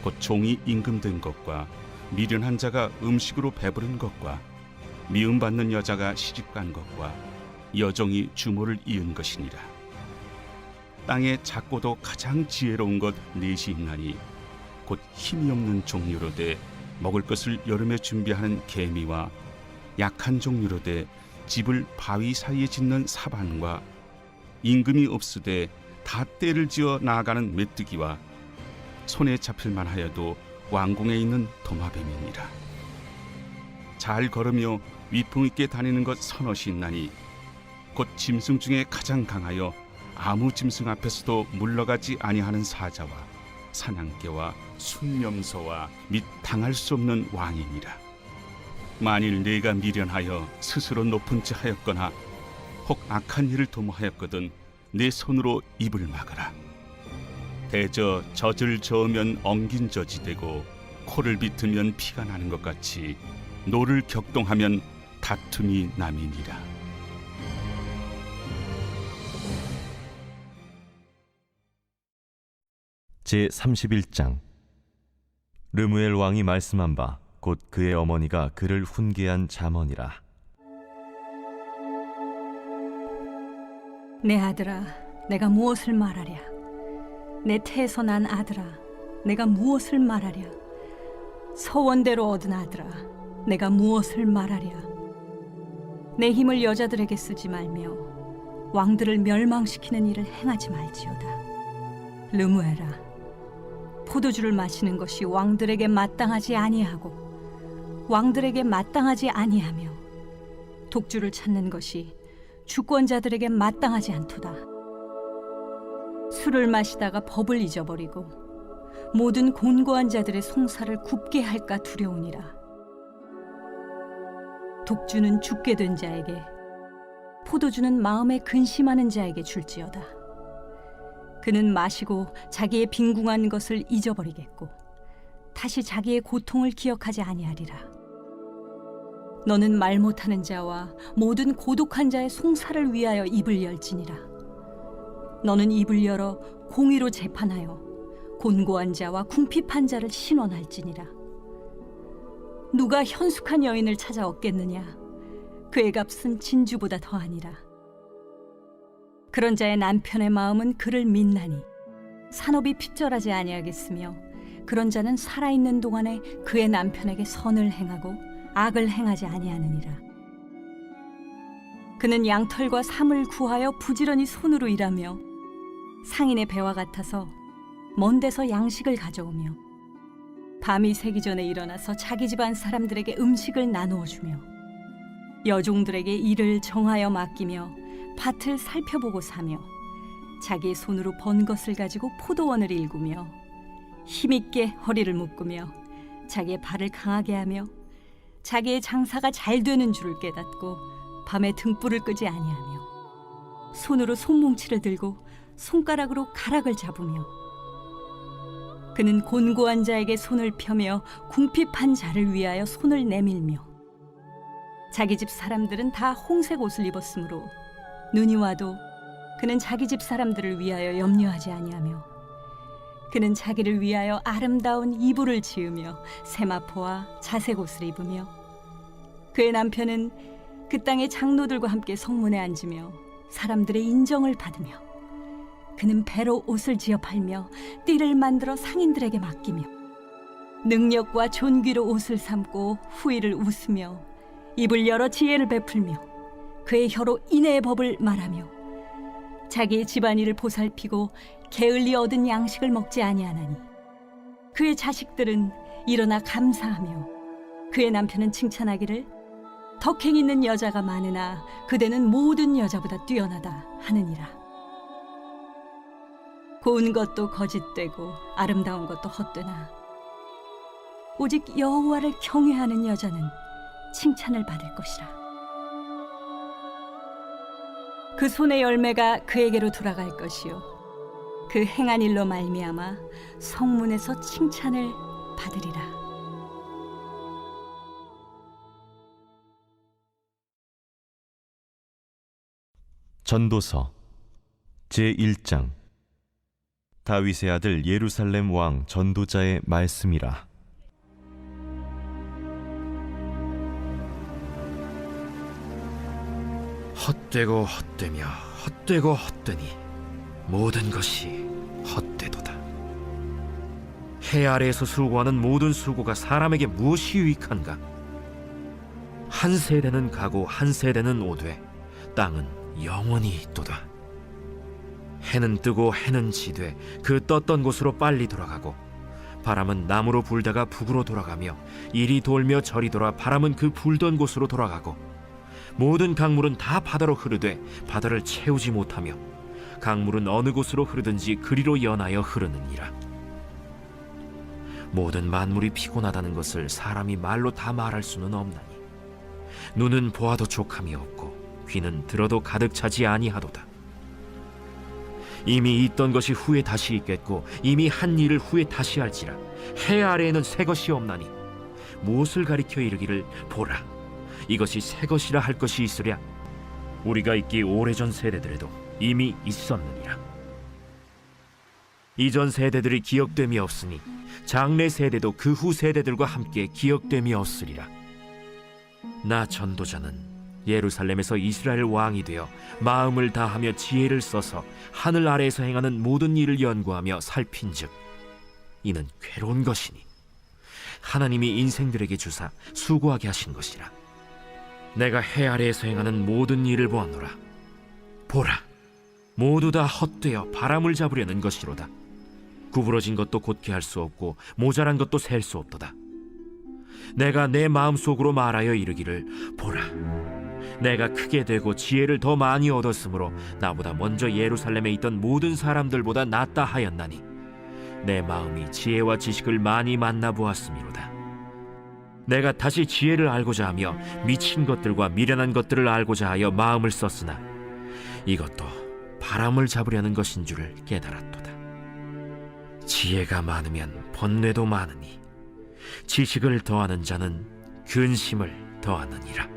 곧 종이 임금된 것과 미련한 자가 음식으로 배부른 것과 미움받는 여자가 시집간 것과 여종이 주모를 이은 것이니라. 땅에 작고도 가장 지혜로운 것 넷이 있나니 곧 힘이 없는 종류로되 먹을 것을 여름에 준비하는 개미와 약한 종류로되 집을 바위 사이에 짓는 사반과 임금이 없으되 다 때를 지어 나아가는 메뚜기와 손에 잡힐 만하여도 왕궁에 있는 도마뱀이니라. 잘 걸으며 위풍 있게 다니는 것 서너시 있나니 곧 짐승 중에 가장 강하여 아무 짐승 앞에서도 물러가지 아니하는 사자와 사냥개와 순념소와 및 당할 수 없는 왕이니라. 만일 네가 미련하여 스스로 높은 지 하였거나 혹 악한 일을 도모하였거든 내 손으로 입을 막으라. 대저 젖을 저으면 엉긴 젖이 되고 코를 비트면 피가 나는 것 같이 노를 격동하면 다툼이 남이니라. 제 31장. 르무엘 왕이 말씀한 바 곧 그의 어머니가 그를 훈계한 잠언이라. 내 아들아, 내가 무엇을 말하랴? 내 태에서 난 아들아, 내가 무엇을 말하랴? 서원대로 얻은 아들아, 내가 무엇을 말하랴? 내 힘을 여자들에게 쓰지 말며 왕들을 멸망시키는 일을 행하지 말지어다. 르무엘아, 포도주를 마시는 것이 왕들에게 마땅하지 아니하고 왕들에게 마땅하지 아니하며 독주를 찾는 것이 주권자들에게 마땅하지 않도다. 술을 마시다가 법을 잊어버리고 모든 곤고한 자들의 송사를 굽게 할까 두려우니라. 독주는 죽게 된 자에게, 포도주는 마음에 근심하는 자에게 줄지어다. 그는 마시고 자기의 빈궁한 것을 잊어버리겠고 다시 자기의 고통을 기억하지 아니하리라. 너는 말 못하는 자와 모든 고독한 자의 송사를 위하여 입을 열지니라. 너는 입을 열어 공의로 재판하여 곤고한 자와 궁핍한 자를 신원할지니라. 누가 현숙한 여인을 찾아 얻겠느냐? 그의 값은 진주보다 더하니라. 그런 자의 남편의 마음은 그를 믿나니 산업이 핍절하지 아니하겠으며 그런 자는 살아있는 동안에 그의 남편에게 선을 행하고 악을 행하지 아니하느니라. 그는 양털과 삼을 구하여 부지런히 손으로 일하며 상인의 배와 같아서 먼 데서 양식을 가져오며 밤이 새기 전에 일어나서 자기 집안 사람들에게 음식을 나누어 주며 여종들에게 일을 정하여 맡기며 밭을 살펴보고 사며 자기의 손으로 번 것을 가지고 포도원을 일구며 힘있게 허리를 묶으며 자기의 발을 강하게 하며 자기의 장사가 잘 되는 줄을 깨닫고 밤에 등불을 끄지 아니하며 손으로 손뭉치를 들고 손가락으로 가락을 잡으며 그는 곤고한 자에게 손을 펴며 궁핍한 자를 위하여 손을 내밀며 자기 집 사람들은 다 홍색 옷을 입었으므로 눈이 와도 그는 자기 집 사람들을 위하여 염려하지 아니하며 그는 자기를 위하여 아름다운 이불을 지으며 세마포와 자색 옷을 입으며 그의 남편은 그 땅의 장로들과 함께 성문에 앉으며 사람들의 인정을 받으며 그는 배로 옷을 지어 팔며 띠를 만들어 상인들에게 맡기며 능력과 존귀로 옷을 삼고 후일을 웃으며 입을 열어 지혜를 베풀며 그의 혀로 인애의 법을 말하며 자기의 집안일을 보살피고 게을리 얻은 양식을 먹지 아니하나니 그의 자식들은 일어나 감사하며 그의 남편은 칭찬하기를 덕행 있는 여자가 많으나 그대는 모든 여자보다 뛰어나다 하느니라. 고운 것도 거짓되고 아름다운 것도 헛되나 오직 여호와를 경외하는 여자는 칭찬을 받을 것이라. 그 손의 열매가 그에게로 돌아갈 것이요 그 행한 일로 말미암아 성문에서 칭찬을 받으리라. 전도서 제1장. 다윗의 아들 예루살렘 왕 전도자의 말씀이라. 헛되고 헛되며 헛되고 헛되니 모든 것이 헛되도다. 해 아래에서 수고하는 모든 수고가 사람에게 무엇이 유익한가? 한 세대는 가고 한 세대는 오되 땅은 영원히 있도다. 해는 뜨고 해는 지되 그 떴던 곳으로 빨리 돌아가고 바람은 남으로 불다가 북으로 돌아가며 이리 돌며 저리 돌아 바람은 그 불던 곳으로 돌아가고 모든 강물은 다 바다로 흐르되 바다를 채우지 못하며 강물은 어느 곳으로 흐르든지 그리로 연하여 흐르느니라. 모든 만물이 피곤하다는 것을 사람이 말로 다 말할 수는 없나니 눈은 보아도 족함이 없고 귀는 들어도 가득 차지 아니하도다. 이미 있던 것이 후에 다시 있겠고 이미 한 일을 후에 다시 할지라. 해 아래에는 새 것이 없나니 무엇을 가리켜 이르기를 보라 이것이 새 것이라 할 것이 있으랴. 우리가 있기 오래전 세대들에도 이미 있었느니라. 이전 세대들이 기억됨이 없으니 장래 세대도 그 후 세대들과 함께 기억됨이 없으리라. 나 전도자는 예루살렘에서 이스라엘 왕이 되어 마음을 다하며 지혜를 써서 하늘 아래에서 행하는 모든 일을 연구하며 살핀즉 이는 괴로운 것이니 하나님이 인생들에게 주사 수고하게 하신 것이라. 내가 해 아래에서 행하는 모든 일을 보았노라. 보라, 모두 다 헛되어 바람을 잡으려는 것이로다. 구부러진 것도 곧게 할 수 없고 모자란 것도 셀 수 없도다. 내가 내 마음속으로 말하여 이르기를 보라, 내가 크게 되고 지혜를 더 많이 얻었으므로 나보다 먼저 예루살렘에 있던 모든 사람들보다 낫다 하였나니 내 마음이 지혜와 지식을 많이 만나보았음이로다. 내가 다시 지혜를 알고자 하며 미친 것들과 미련한 것들을 알고자 하여 마음을 썼으나 이것도 바람을 잡으려는 것인 줄을 깨달았도다. 지혜가 많으면 번뇌도 많으니 지식을 더하는 자는 근심을 더하느니라.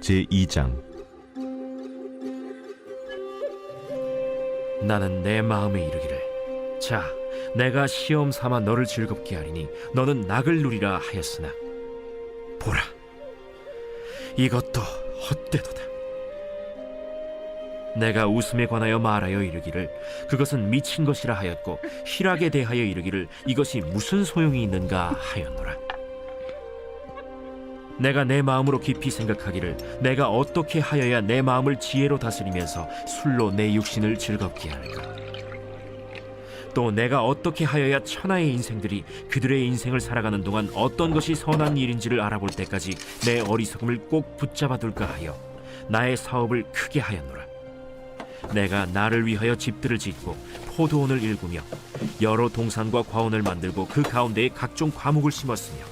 제2장. 나는 내 마음에 이르기를 자, 내가 시험 삼아 너를 즐겁게 하리니 너는 낙을 누리라 하였으나 보라, 이것도 헛되도다. 내가 웃음에 관하여 말하여 이르기를 그것은 미친 것이라 하였고 희락에 대하여 이르기를 이것이 무슨 소용이 있는가 하였노라. 내가 내 마음으로 깊이 생각하기를 내가 어떻게 하여야 내 마음을 지혜로 다스리면서 술로 내 육신을 즐겁게 할까? 또 내가 어떻게 하여야 천하의 인생들이 그들의 인생을 살아가는 동안 어떤 것이 선한 일인지를 알아볼 때까지 내 어리석음을 꼭 붙잡아둘까 하여 나의 사업을 크게 하였노라. 내가 나를 위하여 집들을 짓고 포도원을 일구며 여러 동산과 과원을 만들고 그 가운데에 각종 과목을 심었으며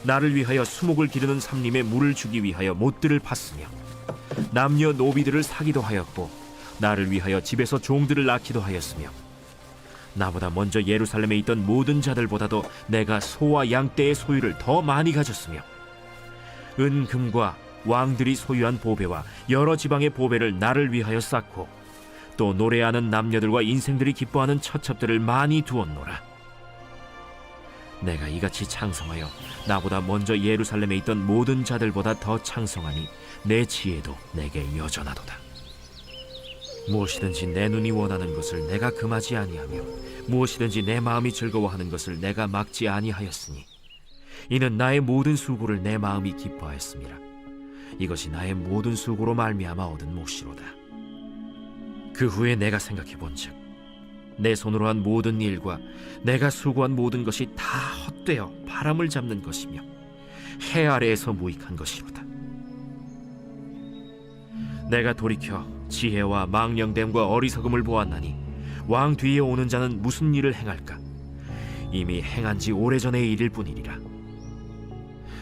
나를 위하여 수목을 기르는 삼림에 물을 주기 위하여 못들을 팠으며 남녀 노비들을 사기도 하였고 나를 위하여 집에서 종들을 낳기도 하였으며 나보다 먼저 예루살렘에 있던 모든 자들보다도 내가 소와 양떼의 소유를 더 많이 가졌으며 은금과 왕들이 소유한 보배와 여러 지방의 보배를 나를 위하여 쌓고 또 노래하는 남녀들과 인생들이 기뻐하는 처첩들을 많이 두었노라. 내가 이같이 창성하여 나보다 먼저 예루살렘에 있던 모든 자들보다 더 창성하니 내 지혜도 내게 여전하도다. 무엇이든지 내 눈이 원하는 것을 내가 금하지 아니하며 무엇이든지 내 마음이 즐거워하는 것을 내가 막지 아니하였으니 이는 나의 모든 수고를 내 마음이 기뻐하였음이라. 이것이 나의 모든 수고로 말미암아 얻은 몫이로다. 그 후에 내가 생각해 본즉 내 손으로 한 모든 일과 내가 수고한 모든 것이 다 헛되어 바람을 잡는 것이며 해 아래에서 무익한 것이로다. 내가 돌이켜 지혜와 망령됨과 어리석음을 보았나니 왕 뒤에 오는 자는 무슨 일을 행할까? 이미 행한 지 오래전의 일일 뿐이니라.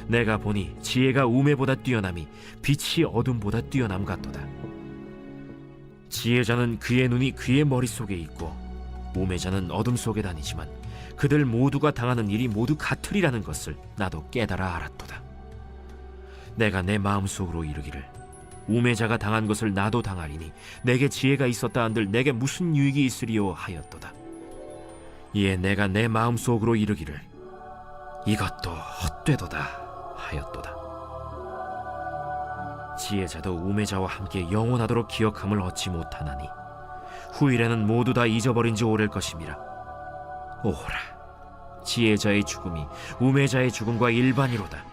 내가 보니 지혜가 우매보다 뛰어남이 빛이 어둠보다 뛰어남 같도다. 지혜자는 그의 눈이 그의 머릿속에 있고 우매자는 어둠 속에 다니지만 그들 모두가 당하는 일이 모두 같으리라는 것을 나도 깨달아 알았도다. 내가 내 마음속으로 이르기를 우매자가 당한 것을 나도 당하리니 내게 지혜가 있었다 한들 내게 무슨 유익이 있으리요 하였도다. 이에 내가 내 마음속으로 이르기를 이것도 헛되도다 하였도다. 지혜자도 우매자와 함께 영원하도록 기억함을 얻지 못하나니 후일에는 모두 다 잊어버린 지 오래일 것임이라. 오호라, 지혜자의 죽음이 우매자의 죽음과 일반이로다.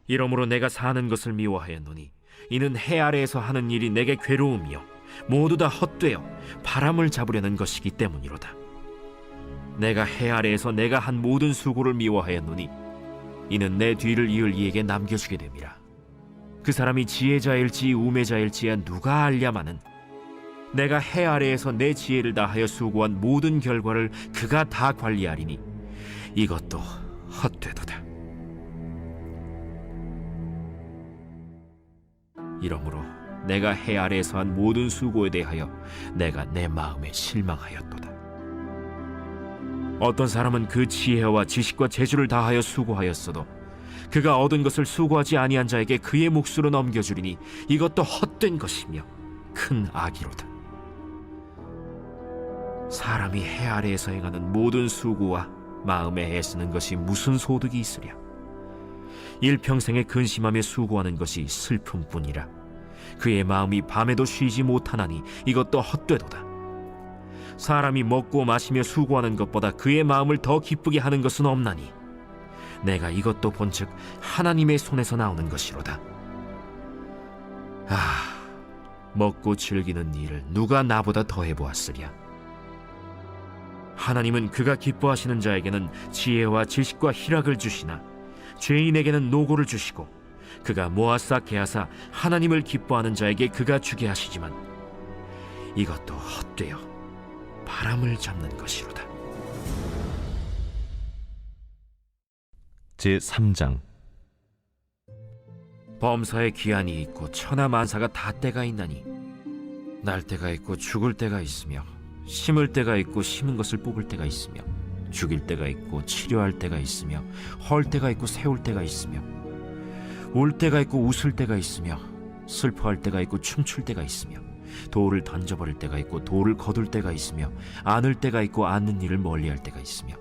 이러므로 내가 사는 것을 미워하였노니 이는 해 아래에서 하는 일이 내게 괴로움이요 모두 다 헛되어 바람을 잡으려는 것이기 때문이로다. 내가 해 아래에서 내가 한 모든 수고를 미워하였노니 이는 내 뒤를 이을 이에게 남겨주게 됨이라. 그 사람이 지혜자일지 우매자일지야 누가 알랴마는 내가 해 아래에서 내 지혜를 다하여 수고한 모든 결과를 그가 다 관리하리니 이것도 헛되도다. 이러므로 내가 해 아래에서 한 모든 수고에 대하여 내가 내 마음에 실망하였도다. 어떤 사람은 그 지혜와 지식과 재주를 다하여 수고하였어도 그가 얻은 것을 수고하지 아니한 자에게 그의 몫으로 넘겨주리니 이것도 헛된 것이며 큰 악이로다. 사람이 해 아래에서 행하는 모든 수고와 마음에 애쓰는 것이 무슨 소득이 있으랴? 일평생에 근심하며 수고하는 것이 슬픔뿐이라. 그의 마음이 밤에도 쉬지 못하나니 이것도 헛되도다. 사람이 먹고 마시며 수고하는 것보다 그의 마음을 더 기쁘게 하는 것은 없나니 내가 이것도 본즉 하나님의 손에서 나오는 것이로다. 먹고 즐기는 일을 누가 나보다 더 해보았으랴? 하나님은 그가 기뻐하시는 자에게는 지혜와 지식과 희락을 주시나 죄인에게는 노고를 주시고 그가 모아싸 개하사 하나님을 기뻐하는 자에게 그가 주게 하시지만 이것도 헛되어 바람을 잡는 것이로다. 제3장. 범사에 기한이 있고 천하만사가 다 때가 있나니 날 때가 있고 죽을 때가 있으며 심을 때가 있고 심은 것을 뽑을 때가 있으며 죽일 때가 있고 치료할 때가 있으며 헐 때가 있고 세울 때가 있으며 울 때가 있고 웃을 때가 있으며 슬퍼할 때가 있고 춤출 때가 있으며 돌을 던져버릴 때가 있고 돌을 거둘 때가 있으며 안을 때가 있고 안는 일을 멀리할 때가 있으며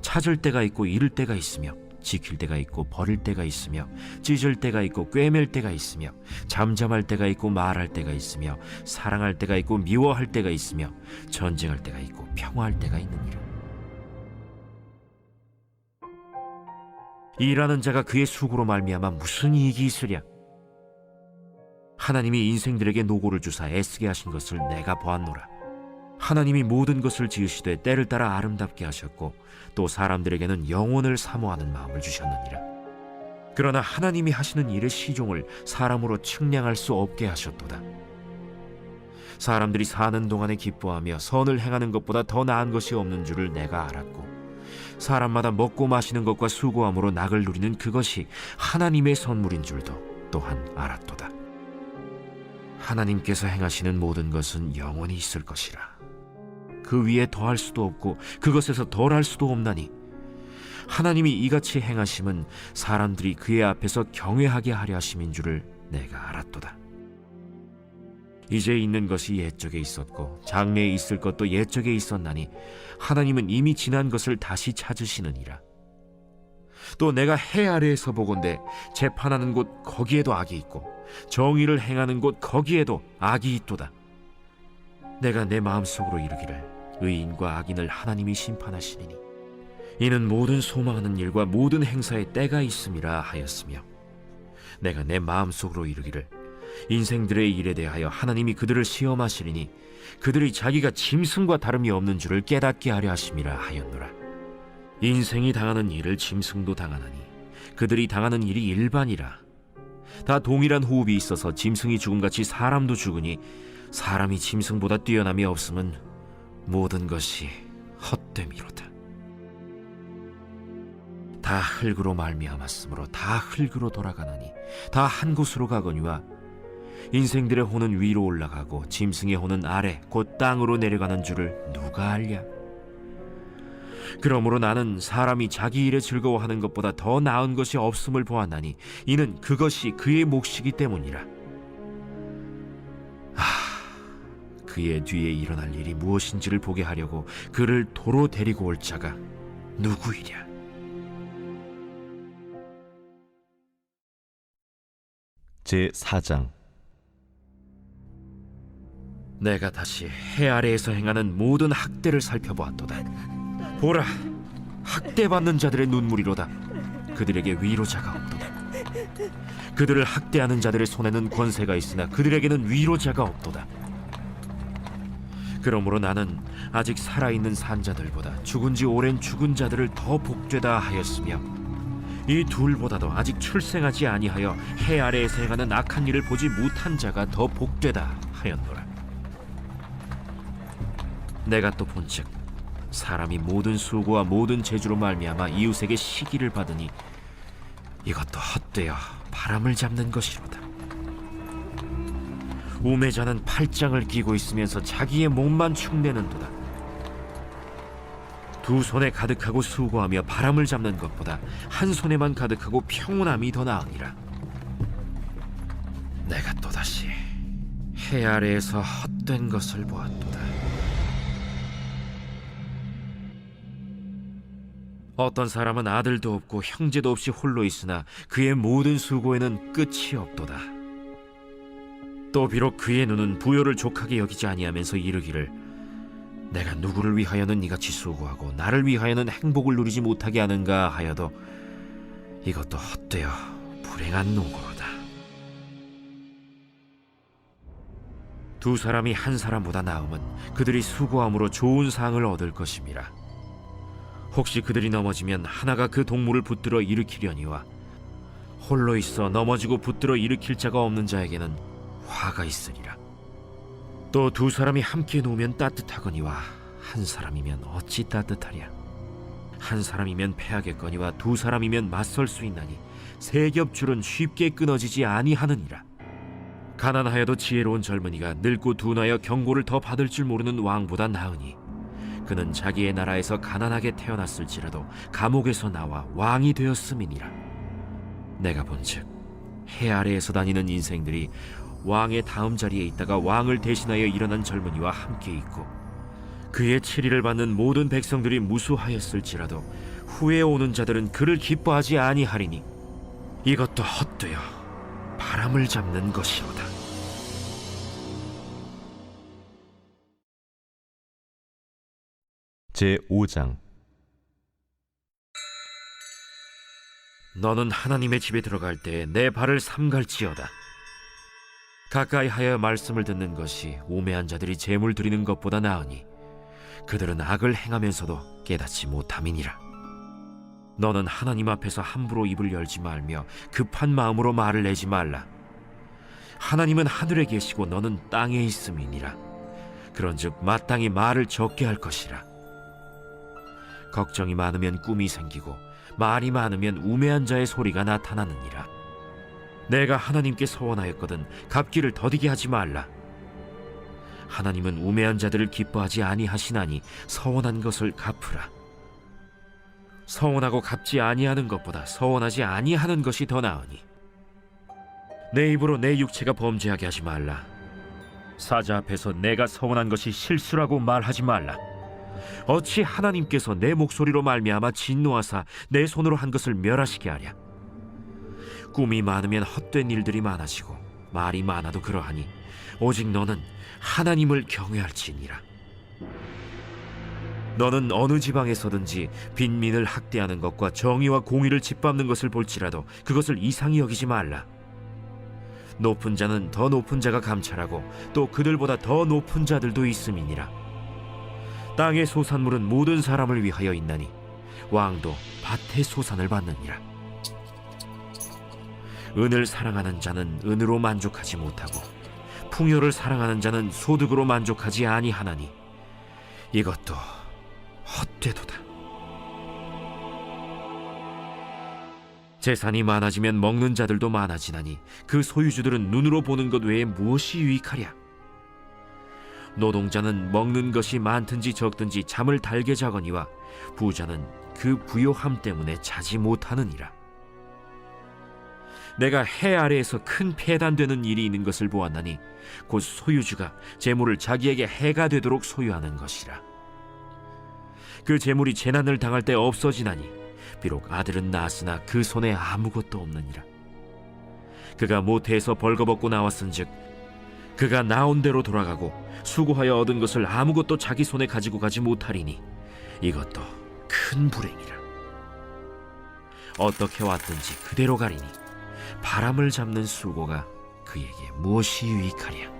찾을 때가 있고 잃을 때가 있으며 지킬 때가 있고 버릴 때가 있으며 찢을 때가 있고 꿰맬 때가 있으며 잠잠할 때가 있고 말할 때가 있으며 사랑할 때가 있고 미워할 때가 있으며 전쟁할 때가 있고 평화할 때가 있느니라. 일하는 자가 그의 수고로 말미암아 무슨 이익이 있으랴? 하나님이 인생들에게 노고를 주사 애쓰게 하신 것을 내가 보았노라. 하나님이 모든 것을 지으시되 때를 따라 아름답게 하셨고 또 사람들에게는 영혼을 사모하는 마음을 주셨느니라. 그러나 하나님이 하시는 일의 시종을 사람으로 측량할 수 없게 하셨도다. 사람들이 사는 동안에 기뻐하며 선을 행하는 것보다 더 나은 것이 없는 줄을 내가 알았고 사람마다 먹고 마시는 것과 수고함으로 낙을 누리는 그것이 하나님의 선물인 줄도 또한 알았도다. 하나님께서 행하시는 모든 것은 영원히 있을 것이라. 그 위에 더할 수도 없고 그것에서 덜할 수도 없나니 하나님이 이같이 행하심은 사람들이 그의 앞에서 경외하게 하려 하심인 줄을 내가 알았도다. 이제 있는 것이 옛적에 있었고 장래에 있을 것도 옛적에 있었나니 하나님은 이미 지난 것을 다시 찾으시느니라. 또 내가 해 아래에서 보건대 재판하는 곳 거기에도 악이 있고 정의를 행하는 곳 거기에도 악이 있도다. 내가 내 마음속으로 이르기를 의인과 악인을 하나님이 심판하시리니 이는 모든 소망하는 일과 모든 행사에 때가 있음이라 하였으며 내가 내 마음속으로 이르기를 인생들의 일에 대하여 하나님이 그들을 시험하시리니 그들이 자기가 짐승과 다름이 없는 줄을 깨닫게 하려 하심이라 하였노라. 인생이 당하는 일을 짐승도 당하나니 그들이 당하는 일이 일반이라. 다 동일한 호흡이 있어서 짐승이 죽음같이 사람도 죽으니 사람이 짐승보다 뛰어남이 없음은 모든 것이 헛됨이로다. 다 흙으로 말미암았으므로 다 흙으로 돌아가나니 다 한 곳으로 가거니와 인생들의 혼은 위로 올라가고 짐승의 혼은 아래 곧 땅으로 내려가는 줄을 누가 알랴? 그러므로 나는 사람이 자기 일에 즐거워하는 것보다 더 나은 것이 없음을 보았나니 이는 그것이 그의 몫이기 때문이라. 그의 뒤에 일어날 일이 무엇인지를 보게 하려고 그를 도로 데리고 올 자가 누구이랴? 제4장. 내가 다시 해 아래에서 행하는 모든 학대를 살펴보았도다. 보라, 학대받는 자들의 눈물이로다. 그들에게 위로자가 없도다. 그들을 학대하는 자들의 손에는 권세가 있으나 그들에게는 위로자가 없도다. 그러므로 나는 아직 살아있는 산자들보다 죽은 지 오랜 죽은 자들을 더 복되다 하였으며 이 둘보다도 아직 출생하지 아니하여 해 아래에서 행하는 악한 일을 보지 못한 자가 더 복되다 하였노라. 내가 또 본즉 사람이 모든 수고와 모든 재주로 말미암아 이웃에게 시기를 받으니 이것도 헛되어 바람을 잡는 것이로다. 우매자는 팔짱을 끼고 있으면서 자기의 몸만 축내는도다. 두 손에 가득하고 수고하며 바람을 잡는 것보다 한 손에만 가득하고 평온함이 더 나으니라. 내가 또다시 해 아래에서 헛된 것을 보았도다. 어떤 사람은 아들도 없고 형제도 없이 홀로 있으나 그의 모든 수고에는 끝이 없도다. 또 비록 그의 눈은 부요를 족하게 여기지 아니하면서 이르기를 내가 누구를 위하여는 이같이 수고하고 나를 위하여는 행복을 누리지 못하게 하는가 하여도 이것도 헛되어 불행한 노고로다. 두 사람이 한 사람보다 나음은 그들이 수고함으로 좋은 상을 얻을 것임이라. 혹시 그들이 넘어지면 하나가 그 동물을 붙들어 일으키려니와 홀로 있어 넘어지고 붙들어 일으킬 자가 없는 자에게는 화가 있으리라. 또 두 사람이 함께 놓으면 따뜻하거니와 한 사람이면 어찌 따뜻하랴. 한 사람이면 패하겠거니와 두 사람이면 맞설 수 있나니 세 겹줄은 쉽게 끊어지지 아니하느니라. 가난하여도 지혜로운 젊은이가 늙고 둔하여 경고를 더 받을 줄 모르는 왕보다 나으니 그는 자기의 나라에서 가난하게 태어났을지라도 감옥에서 나와 왕이 되었음이니라. 내가 본즉 해 아래에서 다니는 인생들이 왕의 다음 자리에 있다가 왕을 대신하여 일어난 젊은이와 함께 있고 그의 치리를 받는 모든 백성들이 무수하였을지라도 후에 오는 자들은 그를 기뻐하지 아니하리니 이것도 헛되어 바람을 잡는 것이로다. 제5장. 너는 하나님의 집에 들어갈 때 내 발을 삼갈지어다. 가까이 하여 말씀을 듣는 것이 우매한 자들이 제물 드리는 것보다 나으니 그들은 악을 행하면서도 깨닫지 못함이니라. 너는 하나님 앞에서 함부로 입을 열지 말며 급한 마음으로 말을 내지 말라. 하나님은 하늘에 계시고 너는 땅에 있음이니라. 그런즉 마땅히 말을 적게 할 것이라. 걱정이 많으면 꿈이 생기고 말이 많으면 우매한 자의 소리가 나타나느니라. 내가 하나님께 서원하였거든 갚기를 더디게 하지 말라. 하나님은 우매한 자들을 기뻐하지 아니하시나니 서원한 것을 갚으라. 서원하고 갚지 아니하는 것보다 서원하지 아니하는 것이 더 나으니 내 입으로 내 육체가 범죄하게 하지 말라. 사자 앞에서 내가 서원한 것이 실수라고 말하지 말라. 어찌 하나님께서 내 목소리로 말미암아 진노하사 내 손으로 한 것을 멸하시게 하랴. 꿈이 많으면 헛된 일들이 많아지고 말이 많아도 그러하니 오직 너는 하나님을 경외할지니라. 너는 어느 지방에서든지 빈민을 학대하는 것과 정의와 공의를 짓밟는 것을 볼지라도 그것을 이상히 여기지 말라. 높은 자는 더 높은 자가 감찰하고 또 그들보다 더 높은 자들도 있음이니라. 땅의 소산물은 모든 사람을 위하여 있나니 왕도 밭의 소산을 받느니라. 은을 사랑하는 자는 은으로 만족하지 못하고 풍요를 사랑하는 자는 소득으로 만족하지 아니하나니 이것도 헛되도다. 재산이 많아지면 먹는 자들도 많아지나니 그 소유주들은 눈으로 보는 것 외에 무엇이 유익하랴? 노동자는 먹는 것이 많든지 적든지 잠을 달게 자거니와 부자는 그 부요함 때문에 자지 못하느니라. 내가 해 아래에서 큰 폐단되는 일이 있는 것을 보았나니 곧 소유주가 재물을 자기에게 해가 되도록 소유하는 것이라. 그 재물이 재난을 당할 때 없어지나니 비록 아들은 낳았으나 그 손에 아무것도 없느니라. 그가 모태에서 벌거벗고 나왔은즉 그가 나온 대로 돌아가고 수고하여 얻은 것을 아무것도 자기 손에 가지고 가지 못하리니 이것도 큰 불행이라. 어떻게 왔든지 그대로 가리니 바람을 잡는 수고가 그에게 무엇이 유익하랴?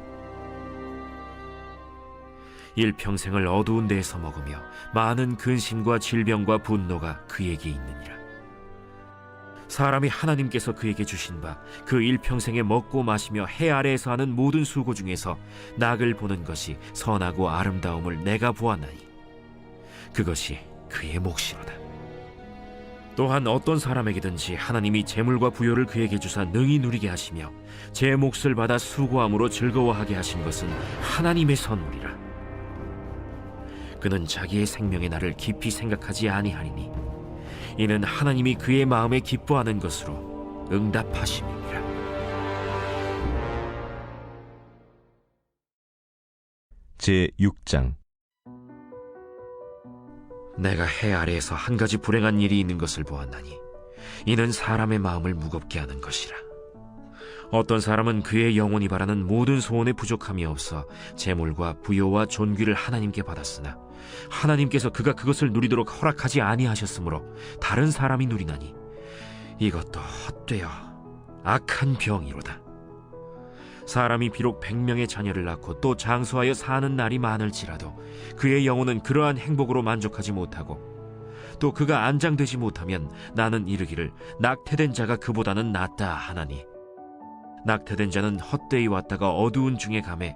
일평생을 어두운 데에서 먹으며 많은 근심과 질병과 분노가 그에게 있느니라. 사람이 하나님께서 그에게 주신 바 그 일평생에 먹고 마시며 해 아래에서 하는 모든 수고 중에서 낙을 보는 것이 선하고 아름다움을 내가 보았나니 그것이 그의 몫이로다. 또한 어떤 사람에게든지 하나님이 재물과 부요를 그에게 주사 능히 누리게 하시며 제 몫을 받아 수고함으로 즐거워하게 하신 것은 하나님의 선물이라. 그는 자기의 생명의 날을 깊이 생각하지 아니하리니 이는 하나님이 그의 마음에 기뻐하는 것으로 응답하심이니라. 제6장. 내가 해 아래에서 한 가지 불행한 일이 있는 것을 보았나니 이는 사람의 마음을 무겁게 하는 것이라. 어떤 사람은 그의 영혼이 바라는 모든 소원에 부족함이 없어 재물과 부요와 존귀를 하나님께 받았으나 하나님께서 그가 그것을 누리도록 허락하지 아니하셨으므로 다른 사람이 누리나니 이것도 헛되어 악한 병이로다. 사람이 비록 100명의 자녀를 낳고 또 장수하여 사는 날이 많을지라도 그의 영혼은 그러한 행복으로 만족하지 못하고 또 그가 안장되지 못하면 나는 이르기를 낙태된 자가 그보다는 낫다 하나니 낙태된 자는 헛되이 왔다가 어두운 중에 가매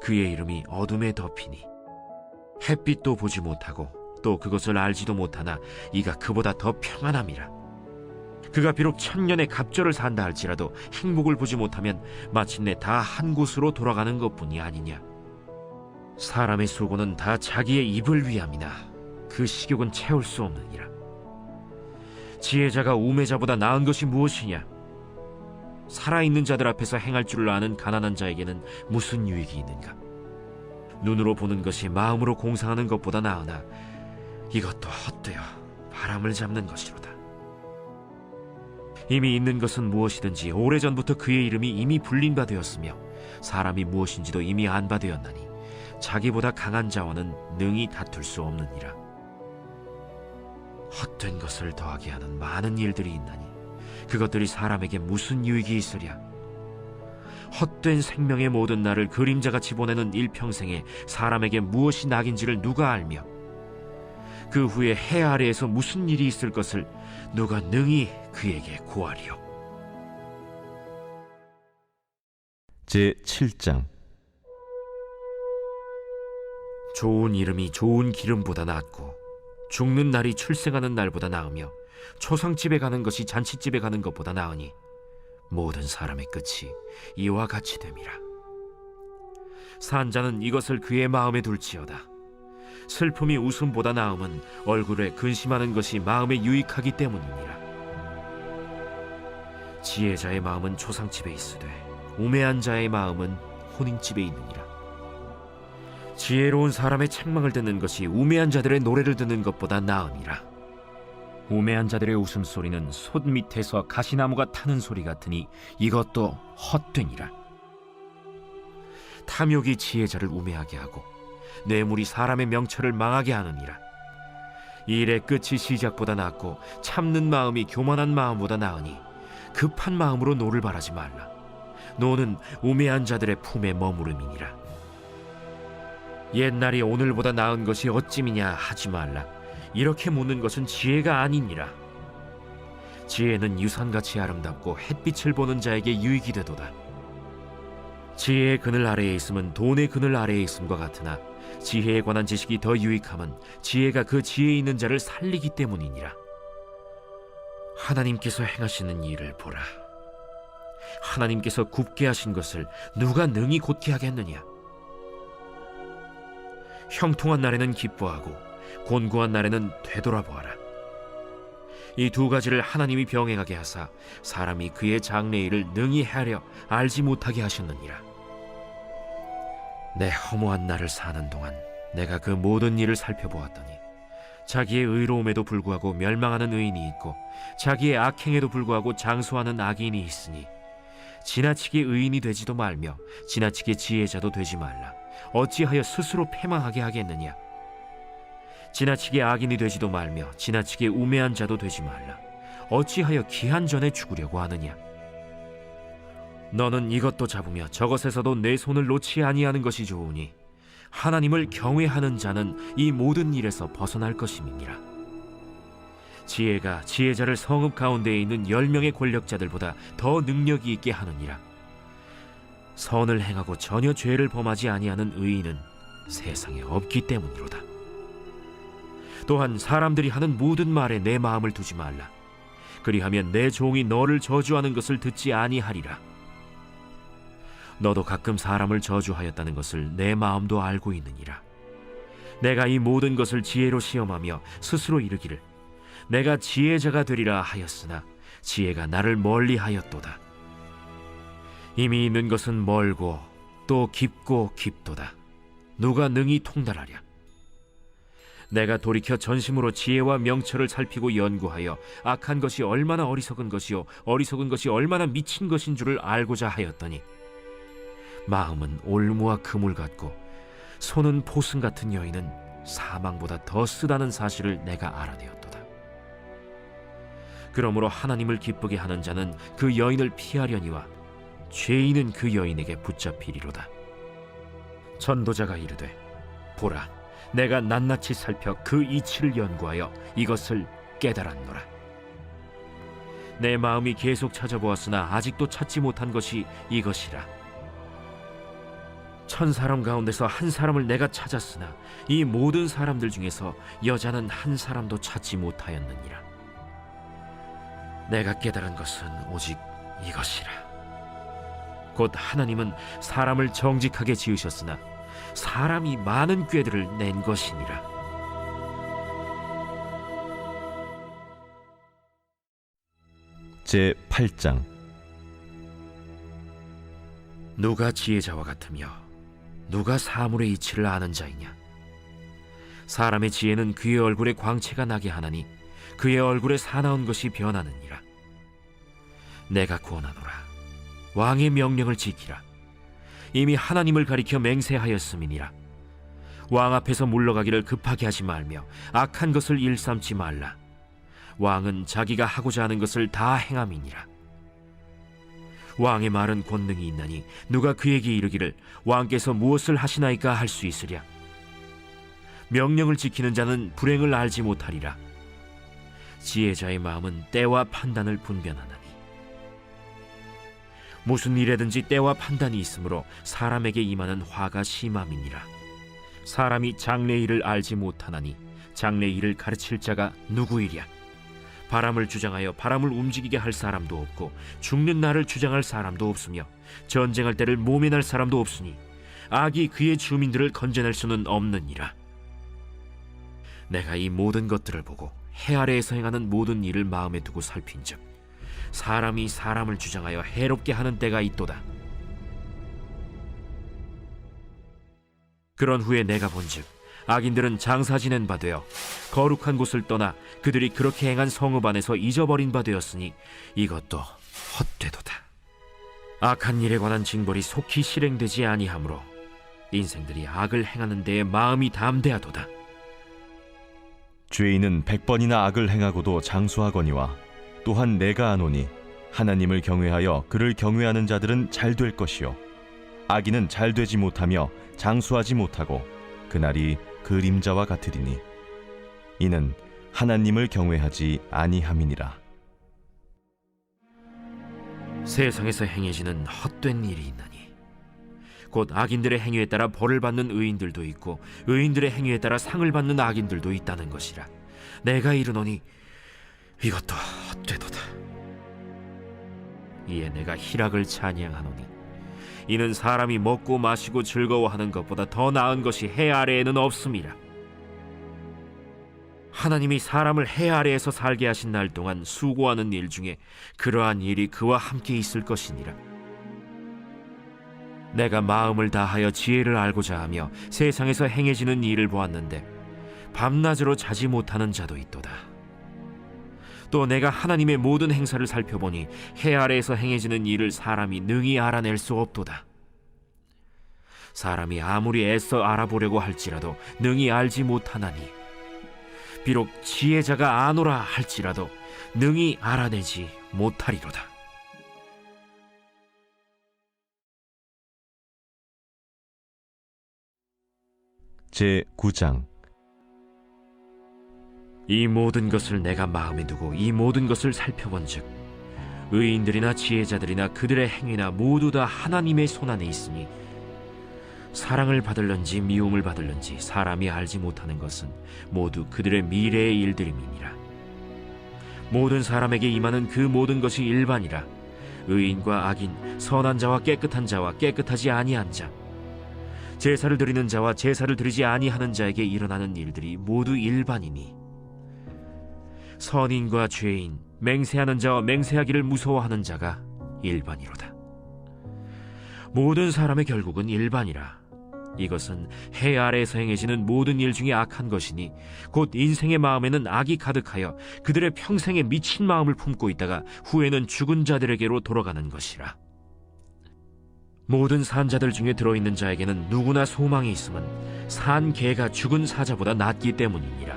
그의 이름이 어둠에 덮이니 햇빛도 보지 못하고 또 그것을 알지도 못하나 이가 그보다 더 평안함이라. 그가 비록 1000년의 갑절을 산다 할지라도 행복을 보지 못하면 마침내 다 한 곳으로 돌아가는 것뿐이 아니냐. 사람의 수고는 다 자기의 입을 위함이나 그 식욕은 채울 수 없느니라. 지혜자가 우매자보다 나은 것이 무엇이냐? 살아있는 자들 앞에서 행할 줄을 아는 가난한 자에게는 무슨 유익이 있는가? 눈으로 보는 것이 마음으로 공상하는 것보다 나으나 이것도 헛되어 바람을 잡는 것이로다. 이미 있는 것은 무엇이든지 오래전부터 그의 이름이 이미 불린 바 되었으며 사람이 무엇인지도 이미 안 바 되었나니 자기보다 강한 자와는 능히 다툴 수 없느니라. 헛된 것을 더하게 하는 많은 일들이 있나니 그것들이 사람에게 무슨 유익이 있으랴. 헛된 생명의 모든 날을 그림자같이 보내는 일평생에 사람에게 무엇이 낙인지를 누가 알며 그 후에 해 아래에서 무슨 일이 있을 것을 누가 능히 그에게 고하리요. 제7장. 좋은 이름이 좋은 기름보다 낫고 죽는 날이 출생하는 날보다 나으며 초상집에 가는 것이 잔치집에 가는 것보다 나으니 모든 사람의 끝이 이와 같이 됨이라. 산 자는 이것을 그의 마음에 둘지어다. 슬픔이 웃음보다 나음은 얼굴에 근심하는 것이 마음에 유익하기 때문이니라. 지혜자의 마음은 초상집에 있으되 우매한 자의 마음은 혼인집에 있느니라. 지혜로운 사람의 책망을 듣는 것이 우매한 자들의 노래를 듣는 것보다 나음이라. 우매한 자들의 웃음소리는 솥 밑에서 가시나무가 타는 소리 같으니 이것도 헛되니라. 탐욕이 지혜자를 우매하게 하고 뇌물이 사람의 명철을 망하게 하느니라. 일의 끝이 시작보다 낫고 참는 마음이 교만한 마음보다 나으니 급한 마음으로 노를 바라지 말라. 노는 우매한 자들의 품에 머무름이니라. 옛날이 오늘보다 나은 것이 어찌미냐 하지 말라. 이렇게 묻는 것은 지혜가 아니니라. 지혜는 유산같이 아름답고 햇빛을 보는 자에게 유익이 되도다. 지혜의 그늘 아래에 있음은 돈의 그늘 아래에 있음과 같으나 지혜에 관한 지식이 더 유익함은 지혜가 그 지혜에 있는 자를 살리기 때문이니라. 하나님께서 행하시는 일을 보라. 하나님께서 굽게 하신 것을 누가 능히 곧게 하겠느냐? 형통한 날에는 기뻐하고 곤고한 날에는 되돌아보아라. 이 두 가지를 하나님이 병행하게 하사 사람이 그의 장래일을 능히 헤아려 알지 못하게 하셨느니라. 내 허무한 날을 사는 동안 내가 그 모든 일을 살펴보았더니 자기의 의로움에도 불구하고 멸망하는 의인이 있고 자기의 악행에도 불구하고 장수하는 악인이 있으니 지나치게 의인이 되지도 말며 지나치게 지혜자도 되지 말라. 어찌하여 스스로 패망하게 하겠느냐? 지나치게 악인이 되지도 말며 지나치게 우매한 자도 되지 말라. 어찌하여 기한 전에 죽으려고 하느냐? 너는 이것도 잡으며 저것에서도 내 손을 놓지 아니하는 것이 좋으니 하나님을 경외하는 자는 이 모든 일에서 벗어날 것임이니라. 지혜가 지혜자를 성읍 가운데에 있는 10명의 권력자들보다 더 능력이 있게 하느니라. 선을 행하고 전혀 죄를 범하지 아니하는 의인은 세상에 없기 때문이로다. 또한 사람들이 하는 모든 말에 내 마음을 두지 말라. 그리하면 내 종이 너를 저주하는 것을 듣지 아니하리라. 너도 가끔 사람을 저주하였다는 것을 내 마음도 알고 있느니라. 내가 이 모든 것을 지혜로 시험하며 스스로 이르기를 내가 지혜자가 되리라 하였으나 지혜가 나를 멀리하였도다. 이미 있는 것은 멀고 또 깊고 깊도다. 누가 능히 통달하랴? 내가 돌이켜 전심으로 지혜와 명철을 살피고 연구하여 악한 것이 얼마나 어리석은 것이요 어리석은 것이 얼마나 미친 것인 줄을 알고자 하였더니 마음은 올무와 그물 같고 손은 포승 같은 여인은 사망보다 더 쓰다는 사실을 내가 알아내었도다. 그러므로 하나님을 기쁘게 하는 자는 그 여인을 피하려니와 죄인은 그 여인에게 붙잡히리로다. 전도자가 이르되 보라, 내가 낱낱이 살펴 그 이치를 연구하여 이것을 깨달았노라. 내 마음이 계속 찾아보았으나 아직도 찾지 못한 것이 이것이라. 1000사람 가운데서 한 사람을 내가 찾았으나 이 모든 사람들 중에서 여자는 한 사람도 찾지 못하였느니라. 내가 깨달은 것은 오직 이것이라. 곧 하나님은 사람을 정직하게 지으셨으나 사람이 많은 꾀들을 낸 것이니라. 제 8장. 누가 지혜자와 같으며 누가 사물의 이치를 아는 자이냐? 사람의 지혜는 그의 얼굴에 광채가 나게 하나니 그의 얼굴에 사나운 것이 변하느니라. 내가 구원하노라. 왕의 명령을 지키라. 이미 하나님을 가리켜 맹세하였음이니라. 왕 앞에서 물러가기를 급하게 하지 말며 악한 것을 일삼지 말라. 왕은 자기가 하고자 하는 것을 다 행함이니라. 왕의 말은 권능이 있나니 누가 그에게 이르기를 왕께서 무엇을 하시나이까 할 수 있으랴. 명령을 지키는 자는 불행을 알지 못하리라. 지혜자의 마음은 때와 판단을 분별하나니 무슨 일에든지 때와 판단이 있으므로 사람에게 임하는 화가 심함이니라. 사람이 장래일을 알지 못하나니 장래일을 가르칠 자가 누구이랴. 바람을 주장하여 바람을 움직이게 할 사람도 없고 죽는 날을 주장할 사람도 없으며 전쟁할 때를 모면할 사람도 없으니 악이 그의 주민들을 건져낼 수는 없느니라. 내가 이 모든 것들을 보고 해 아래에서 행하는 모든 일을 마음에 두고 살핀즉 사람이 사람을 주장하여 해롭게 하는 때가 있도다. 그런 후에 내가 본즉 악인들은 장사 지낸 바 되어 거룩한 곳을 떠나 그들이 그렇게 행한 성읍 안에서 잊어버린 바 되었으니 이것도 헛되도다. 악한 일에 관한 징벌이 속히 실행되지 아니하므로 인생들이 악을 행하는 데에 마음이 담대하도다. 죄인은 100번이나 악을 행하고도 장수하거니와 또한 내가 아노니 하나님을 경외하여 그를 경외하는 자들은 잘 될 것이요 악인은 잘 되지 못하며 장수하지 못하고 그날이 그림자와 같으리니 이는 하나님을 경외하지 아니함이니라. 세상에서 행해지는 헛된 일이 있나니 곧 악인들의 행위에 따라 벌을 받는 의인들도 있고 의인들의 행위에 따라 상을 받는 악인들도 있다는 것이라. 내가 이르노니 이것도 헛되도다. 이에 내가 희락을 찬양하노니 이는 사람이 먹고 마시고 즐거워하는 것보다 더 나은 것이 해 아래에는 없음이라. 하나님이 사람을 해 아래에서 살게 하신 날 동안 수고하는 일 중에 그러한 일이 그와 함께 있을 것이니라. 내가 마음을 다하여 지혜를 알고자 하며 세상에서 행해지는 일을 보았는데 밤낮으로 자지 못하는 자도 있도다. 또 내가 하나님의 모든 행사를 살펴보니 해 아래에서 행해지는 일을 사람이 능히 알아낼 수 없도다. 사람이 아무리 애써 알아보려고 할지라도 능히 알지 못하나니 비록 지혜자가 아노라 할지라도 능히 알아내지 못하리로다. 제9장. 이 모든 것을 내가 마음에 두고 이 모든 것을 살펴본즉 의인들이나 지혜자들이나 그들의 행위나 모두 다 하나님의 손안에 있으니 사랑을 받을런지 미움을 받을런지 사람이 알지 못하는 것은 모두 그들의 미래의 일들임이니라. 모든 사람에게 임하는 그 모든 것이 일반이라. 의인과 악인, 선한 자와 깨끗한 자와 깨끗하지 아니한 자, 제사를 드리는 자와 제사를 드리지 아니하는 자에게 일어나는 일들이 모두 일반이니 선인과 죄인, 맹세하는 자와 맹세하기를 무서워하는 자가 일반이로다. 모든 사람의 결국은 일반이라. 이것은 해 아래에서 행해지는 모든 일 중에 악한 것이니 곧 인생의 마음에는 악이 가득하여 그들의 평생에 미친 마음을 품고 있다가 후에는 죽은 자들에게로 돌아가는 것이라. 모든 산자들 중에 들어있는 자에게는 누구나 소망이 있음은 산 개가 죽은 사자보다 낫기 때문이니라.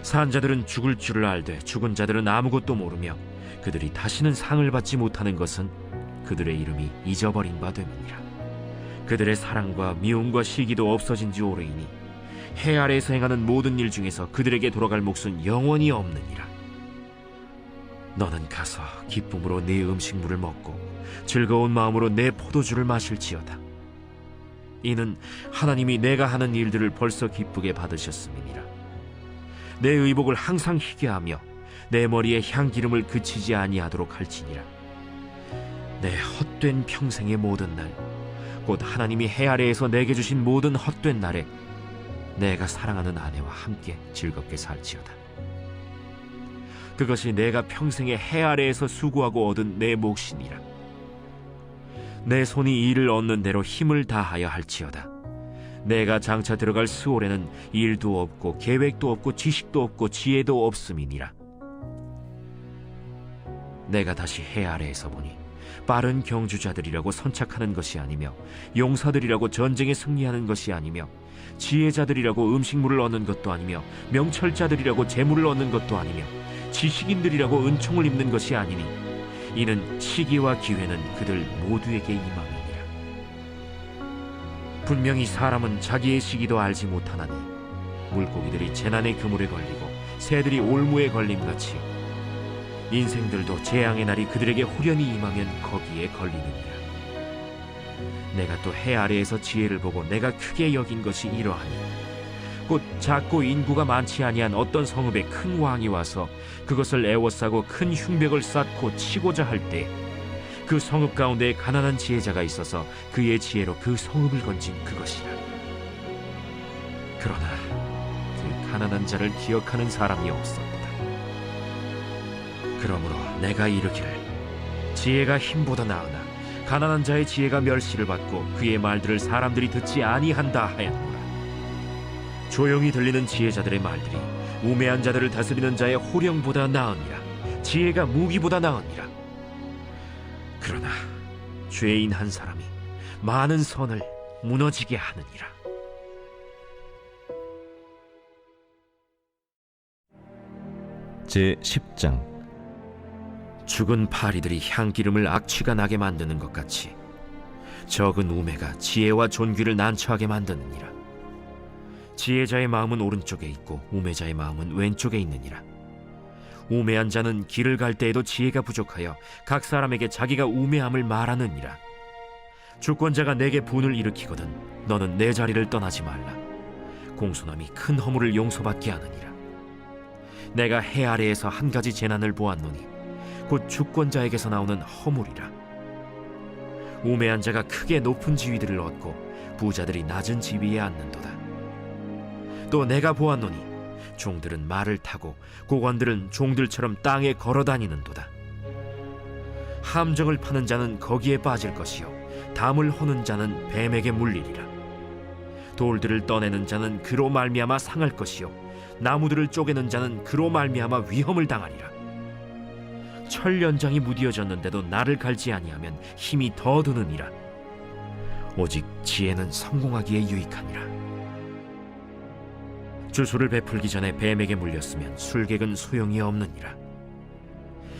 산자들은 죽을 줄을 알되 죽은 자들은 아무것도 모르며 그들이 다시는 상을 받지 못하는 것은 그들의 이름이 잊어버린 바 됨이니라. 그들의 사랑과 미움과 시기도 없어진 지 오래이니 해 아래에서 행하는 모든 일 중에서 그들에게 돌아갈 몫은 영원히 없느니라. 너는 가서 기쁨으로 네 음식물을 먹고 즐거운 마음으로 내 포도주를 마실지어다. 이는 하나님이 내가 하는 일들을 벌써 기쁘게 받으셨음이니라. 내 의복을 항상 희게 하며 내 머리에 향기름을 그치지 아니하도록 할지니라. 내 헛된 평생의 모든 날, 곧 하나님이 해 아래에서 내게 주신 모든 헛된 날에 내가 사랑하는 아내와 함께 즐겁게 살지어다. 그것이 내가 평생에 해 아래에서 수고하고 얻은 내 몫이니라. 내 손이 일을 얻는 대로 힘을 다하여 할지어다. 내가 장차 들어갈 스올에는 일도 없고 계획도 없고 지식도 없고 지혜도 없음이니라. 내가 다시 해 아래에서 보니 빠른 경주자들이라고 선착하는 것이 아니며 용사들이라고 전쟁에 승리하는 것이 아니며 지혜자들이라고 음식물을 얻는 것도 아니며 명철자들이라고 재물을 얻는 것도 아니며 지식인들이라고 은총을 입는 것이 아니니 이는 시기와 기회는 그들 모두에게 임함이니라. 분명히 사람은 자기의 시기도 알지 못하나니 물고기들이 재난의 그물에 걸리고 새들이 올무에 걸림같이 인생들도 재앙의 날이 그들에게 홀연히 임하면 거기에 걸리느니라. 내가 또 해 아래에서 지혜를 보고 내가 크게 여긴 것이 이러하니 곧 작고 인구가 많지 아니한 어떤 성읍에 큰 왕이 와서 그것을 애워싸고 큰 흉벽을 쌓고 치고자 할 때 그 성읍 가운데 가난한 지혜자가 있어서 그의 지혜로 그 성읍을 건진 그것이라. 그러나 그 가난한 자를 기억하는 사람이 없었다. 그러므로 내가 이르기를 지혜가 힘보다 나으나 가난한 자의 지혜가 멸시를 받고 그의 말들을 사람들이 듣지 아니한다 하였노라. 조용히 들리는 지혜자들의 말들이 우매한 자들을 다스리는 자의 호령보다 나으니라. 지혜가 무기보다 나으니라. 그러나 죄인 한 사람이 많은 선을 무너지게 하느니라. 제10장. 죽은 파리들이 향기름을 악취가 나게 만드는 것 같이 적은 우매가 지혜와 존귀를 난처하게 만드느니라. 지혜자의 마음은 오른쪽에 있고 우매자의 마음은 왼쪽에 있느니라. 우매한 자는 길을 갈 때에도 지혜가 부족하여 각 사람에게 자기가 우매함을 말하느니라. 주권자가 내게 분을 일으키거든 너는 내 자리를 떠나지 말라. 공손함이 큰 허물을 용서받게 하느니라. 내가 해 아래에서 한 가지 재난을 보았노니 곧 주권자에게서 나오는 허물이라. 우매한 자가 크게 높은 지위들을 얻고 부자들이 낮은 지위에 앉는도다. 또 내가 보았노니 종들은 말을 타고 고관들은 종들처럼 땅에 걸어다니는도다. 함정을 파는 자는 거기에 빠질 것이요 담을 허는 자는 뱀에게 물리리라. 돌들을 떠내는 자는 그로 말미암아 상할 것이요 나무들을 쪼개는 자는 그로 말미암아 위험을 당하리라. 철 연장이 무디어졌는데도 나를 갈지 아니하면 힘이 더 드느니라. 오직 지혜는 성공하기에 유익하니라. 주술을 베풀기 전에 뱀에게 물렸으면 술객은 소용이 없느니라.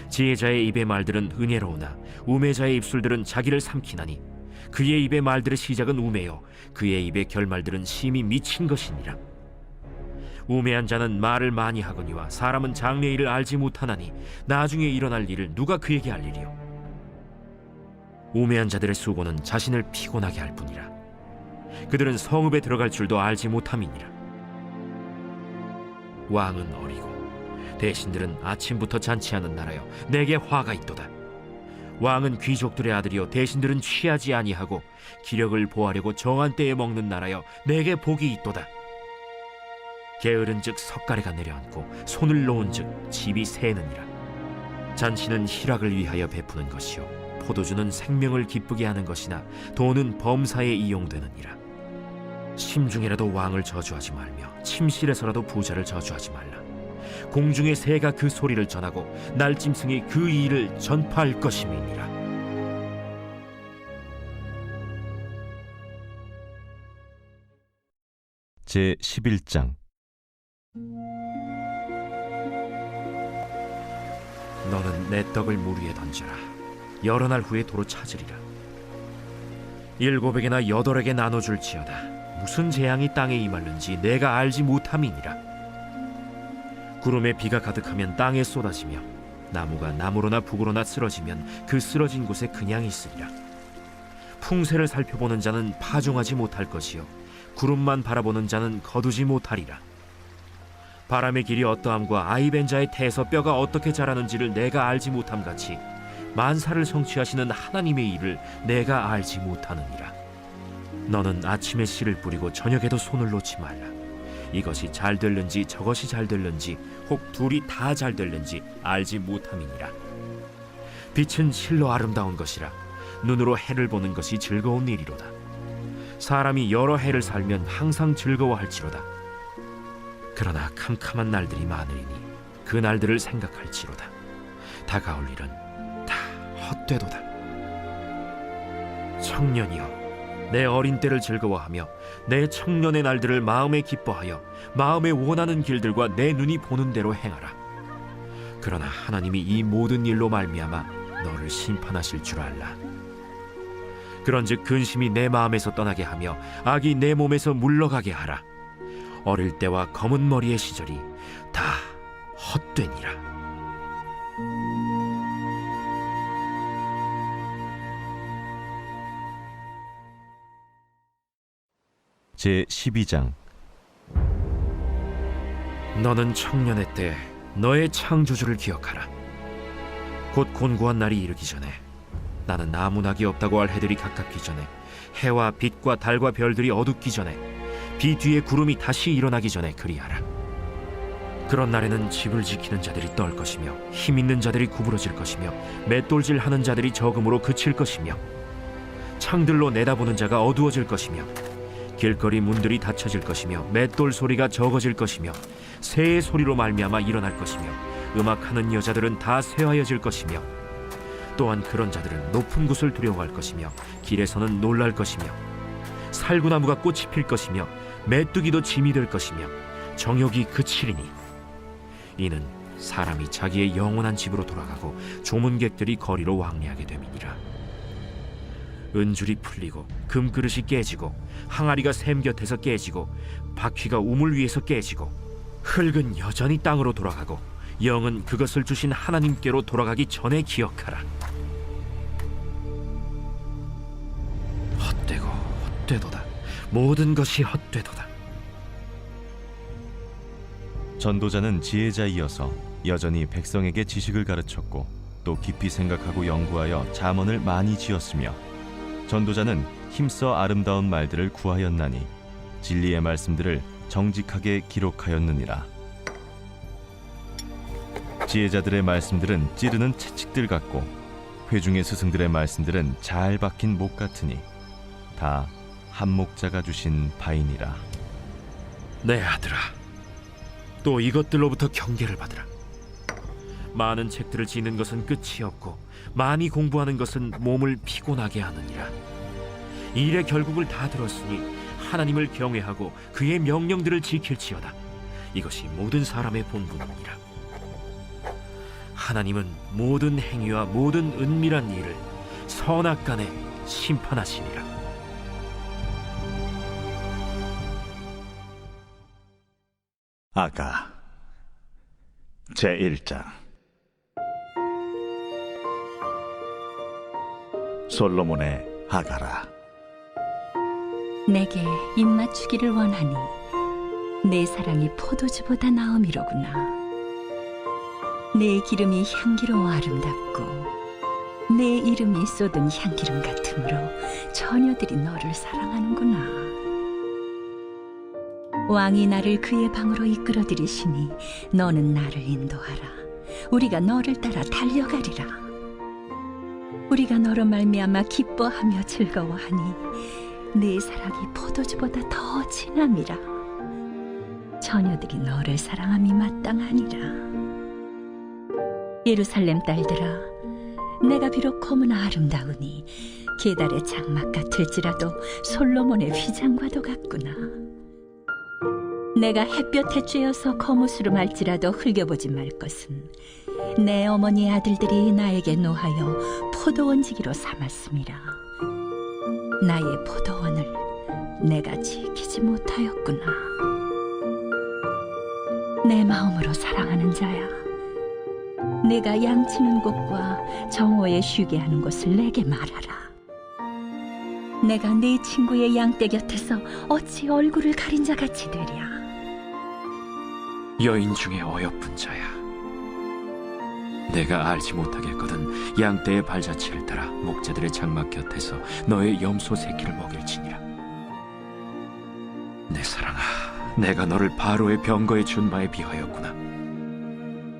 지혜자의 입의 말들은 은혜로우나 우매자의 입술들은 자기를 삼키나니 그의 입의 말들의 시작은 우매요 그의 입의 결말들은 심히 미친 것이니라. 우매한 자는 말을 많이 하거니와 사람은 장래 일을 알지 못하나니 나중에 일어날 일을 누가 그에게 알리리요. 우매한 자들의 수고는 자신을 피곤하게 할 뿐이라. 그들은 성읍에 들어갈 줄도 알지 못함이니라. 왕은 어리고 대신들은 아침부터 잔치하는 나라여 내게 화가 있도다. 왕은 귀족들의 아들이요 대신들은 취하지 아니하고 기력을 보하려고 정한 때에 먹는 나라여 내게 복이 있도다. 게으른즉 석가래가 내려앉고 손을 놓은즉 집이 새느니라. 잔치는 희락을 위하여 베푸는 것이요 포도주는 생명을 기쁘게 하는 것이나 돈은 범사에 이용되느니라. 심중에라도 왕을 저주하지 말며 침실에서라도 부자를 저주하지 말라. 공중의 새가 그 소리를 전하고 날짐승이 그 일을 전파할 것임이니라. 제 11장. 너는 내 떡을 물 위에 던져라. 여러 날 후에 도로 찾으리라. 7에게나 8에게 나눠줄지어다. 무슨 재앙이 땅에 임하는지 내가 알지 못함이니라. 구름에 비가 가득하면 땅에 쏟아지며 나무가 나무로나 북으로나 쓰러지면 그 쓰러진 곳에 그냥 있으리라. 풍세를 살펴보는 자는 파종하지 못할 것이요 구름만 바라보는 자는 거두지 못하리라. 바람의 길이 어떠함과 아이벤자의 태에서 뼈가 어떻게 자라는지를 내가 알지 못함같이 만사를 성취하시는 하나님의 일을 내가 알지 못하느니라. 너는 아침에 씨를 뿌리고 저녁에도 손을 놓지 말라. 이것이 잘 될는지 저것이 잘 될는지 혹 둘이 다 잘 될는지 알지 못함이니라. 빛은 실로 아름다운 것이라. 눈으로 해를 보는 것이 즐거운 일이로다. 사람이 여러 해를 살면 항상 즐거워할지로다. 그러나 캄캄한 날들이 많으리니 그 날들을 생각할지로다. 다가올 일은 다 헛되도다. 청년이여, 내 어린 때를 즐거워하며 내 청년의 날들을 마음에 기뻐하여 마음에 원하는 길들과 내 눈이 보는 대로 행하라. 그러나 하나님이 이 모든 일로 말미암아 너를 심판하실 줄 알라. 그런즉 근심이 내 마음에서 떠나게 하며 악이 내 몸에서 물러가게 하라. 어릴 때와 검은 머리의 시절이 다 헛되니라. 제 12장. 너는 청년의 때 너의 창조주를 기억하라. 곧 곤고한 날이 이르기 전에 나는 나무나기 없다고 할 해들이 가깝기 전에 해와 빛과 달과 별들이 어둡기 전에 비 뒤에 구름이 다시 일어나기 전에 그리하라. 그런 날에는 집을 지키는 자들이 떨 것이며 힘 있는 자들이 구부러질 것이며 맷돌질하는 자들이 적음으로 그칠 것이며 창들로 내다보는 자가 어두워질 것이며 길거리 문들이 닫혀질 것이며 맷돌 소리가 적어질 것이며 새의 소리로 말미암아 일어날 것이며 음악하는 여자들은 다 쇠하여질 것이며 또한 그런 자들은 높은 곳을 두려워할 것이며 길에서는 놀랄 것이며 살구나무가 꽃이 필 것이며 메뚜기도 짐이 될 것이며 정욕이 그치리니 이는 사람이 자기의 영원한 집으로 돌아가고 조문객들이 거리로 왕래하게 됨이니라. 은줄이 풀리고 금그릇이 깨지고 항아리가 샘 곁에서 깨지고 바퀴가 우물 위에서 깨지고 흙은 여전히 땅으로 돌아가고 영은 그것을 주신 하나님께로 돌아가기 전에 기억하라. 헛되고 헛되도다. 모든 것이 헛되도다. 전도자는 지혜자이어서 여전히 백성에게 지식을 가르쳤고 또 깊이 생각하고 연구하여 잠언을 많이 지었으며 전도자는 힘써 아름다운 말들을 구하였나니 진리의 말씀들을 정직하게 기록하였느니라. 지혜자들의 말씀들은 찌르는 채찍들 같고 회중의 스승들의 말씀들은 잘 박힌 목 같으니 다 한 목자가 주신 바이니라. 내 아들아, 또 이것들로부터 경계를 받으라. 많은 책들을 지는 것은 끝이 없고 많이 공부하는 것은 몸을 피곤하게 하느니라. 일의 결국을 다 들었으니 하나님을 경외하고 그의 명령들을 지킬지어다. 이것이 모든 사람의 본분이니라. 하나님은 모든 행위와 모든 은밀한 일을 선악간에 심판하시니라. 아가 제1장. 솔로몬의 아가라, 내게 입맞추기를 원하니 내 사랑이 포도주보다 나음이로구나. 내 기름이 향기로워 아름답고 내 이름이 쏟은 향기름 같으므로 처녀들이 너를 사랑하는구나. 왕이 나를 그의 방으로 이끌어들이시니 너는 나를 인도하라. 우리가 너를 따라 달려가리라. 우리가 너로 말미암아 기뻐하며 즐거워하니 내 사랑이 포도주보다 더 진함이라. 처녀들이 너를 사랑함이 마땅하니라. 예루살렘 딸들아, 내가 비록 검으나 아름다우니 게달의 장막 같을지라도 솔로몬의 휘장과도 같구나. 내가 햇볕에 쬐어서 거무스름할지라도 흘겨보지 말 것은 내 어머니의 아들들이 나에게 노하여 포도원지기로 삼았음이라. 나의 포도원을 내가 지키지 못하였구나. 내 마음으로 사랑하는 자야, 내가 양치는 곳과 정오에 쉬게 하는 곳을 내게 말하라. 내가 네 친구의 양떼 곁에서 어찌 얼굴을 가린 자 같이 되랴. 여인 중에 어여쁜 자야, 내가 알지 못하겠거든 양떼의 발자취를 따라 목자들의 장막 곁에서 너의 염소 새끼를 먹일지니라. 내 사랑아, 내가 너를 바로의 병거에 준 바에 비하였구나.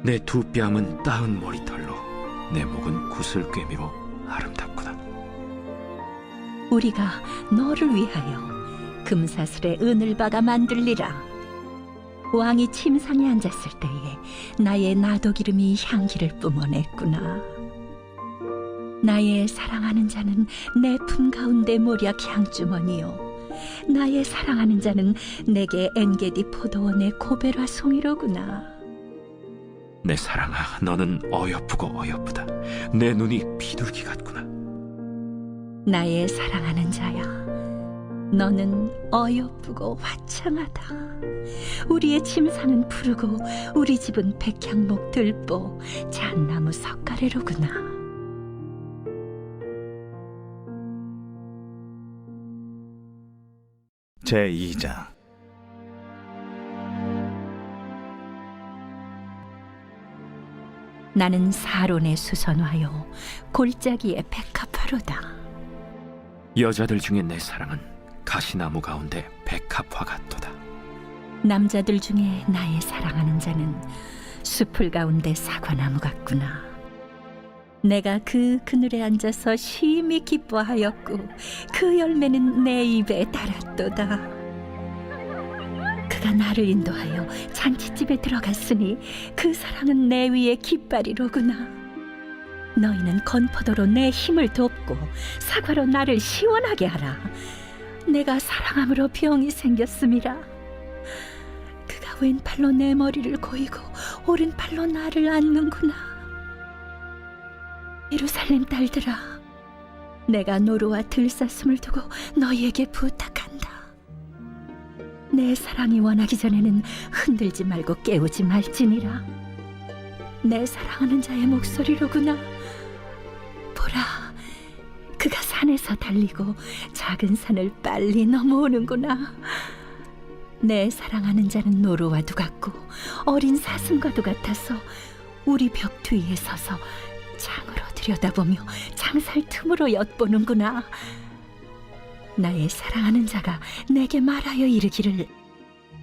내 두 뺨은 따은 머리털로 내 목은 구슬꿰미로 아름답구나. 우리가 너를 위하여 금사슬에 은을 박아 만들리라. 왕이 침상에 앉았을 때에 나의 나도기름이 향기를 뿜어냈구나. 나의 사랑하는 자는 내 품 가운데 모략 향주머니요, 나의 사랑하는 자는 내게 엔게디 포도원의 고베라 송이로구나. 내 사랑아, 너는 어여쁘고 어여쁘다. 내 눈이 비둘기 같구나. 나의 사랑하는 자야, 너는 어여쁘고 화창하다. 우리의 침상은 푸르고 우리 집은 백향목 들보 잣나무 석가래로구나. 제2장. 나는 사론의 수선화요 골짜기의 백합화로다. 여자들 중에 내 사랑은 가시나무 가운데 백합화 같도다. 남자들 중에 나의 사랑하는 자는 숲을 가운데 사과나무 같구나. 내가 그 그늘에 앉아서 심히 기뻐하였고 그 열매는 내 입에 달았도다. 그가 나를 인도하여 잔치집에 들어갔으니 그 사랑은 내 위에 깃발이로구나. 너희는 건포도로 내 힘을 돕고 사과로 나를 시원하게 하라. 내가 사랑함으로 병이 생겼음이라. 그가 왼팔로 내 머리를 고이고 오른팔로 나를 안는구나. 예루살렘 딸들아, 내가 노루와 들사슴을 두고 너희에게 부탁한다. 내 사랑이 원하기 전에는 흔들지 말고 깨우지 말지니라. 내 사랑하는 자의 목소리로구나. 보라, 그가 산에서 달리고 작은 산을 빨리 넘어오는구나. 내 사랑하는 자는 노루와도 같고 어린 사슴과도 같아서 우리 벽 뒤에 서서 창으로 들여다보며 창살 틈으로 엿보는구나. 나의 사랑하는 자가 내게 말하여 이르기를,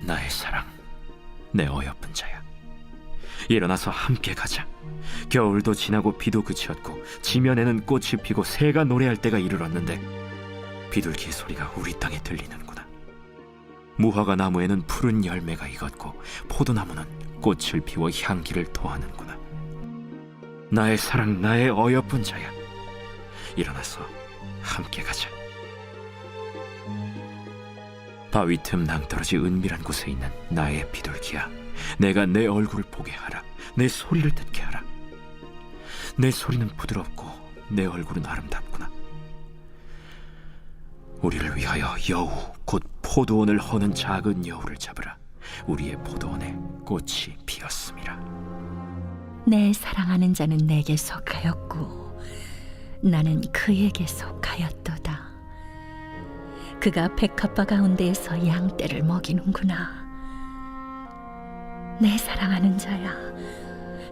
나의 사랑, 내 어여쁜 자야, 일어나서 함께 가자. 겨울도 지나고 비도 그치었고 지면에는 꽃이 피고 새가 노래할 때가 이르렀는데 비둘기 소리가 우리 땅에 들리는구나. 무화과 나무에는 푸른 열매가 익었고 포도나무는 꽃을 피워 향기를 토하는구나. 나의 사랑, 나의 어여쁜 자야, 일어나서 함께 가자. 바위 틈 낭떠러지 은밀한 곳에 있는 나의 비둘기야, 내가 내 얼굴을 보게 하라. 내 소리를 듣게 하라. 내 소리는 부드럽고 내 얼굴은 아름답구나. 우리를 위하여 여우, 곧 포도원을 허는 작은 여우를 잡으라. 우리의 포도원에 꽃이 피었음이라. 내 사랑하는 자는 내게 속하였고 나는 그에게 속하였도다. 그가 백합화 가운데에서 양떼를 먹이는구나. 내 사랑하는 자야,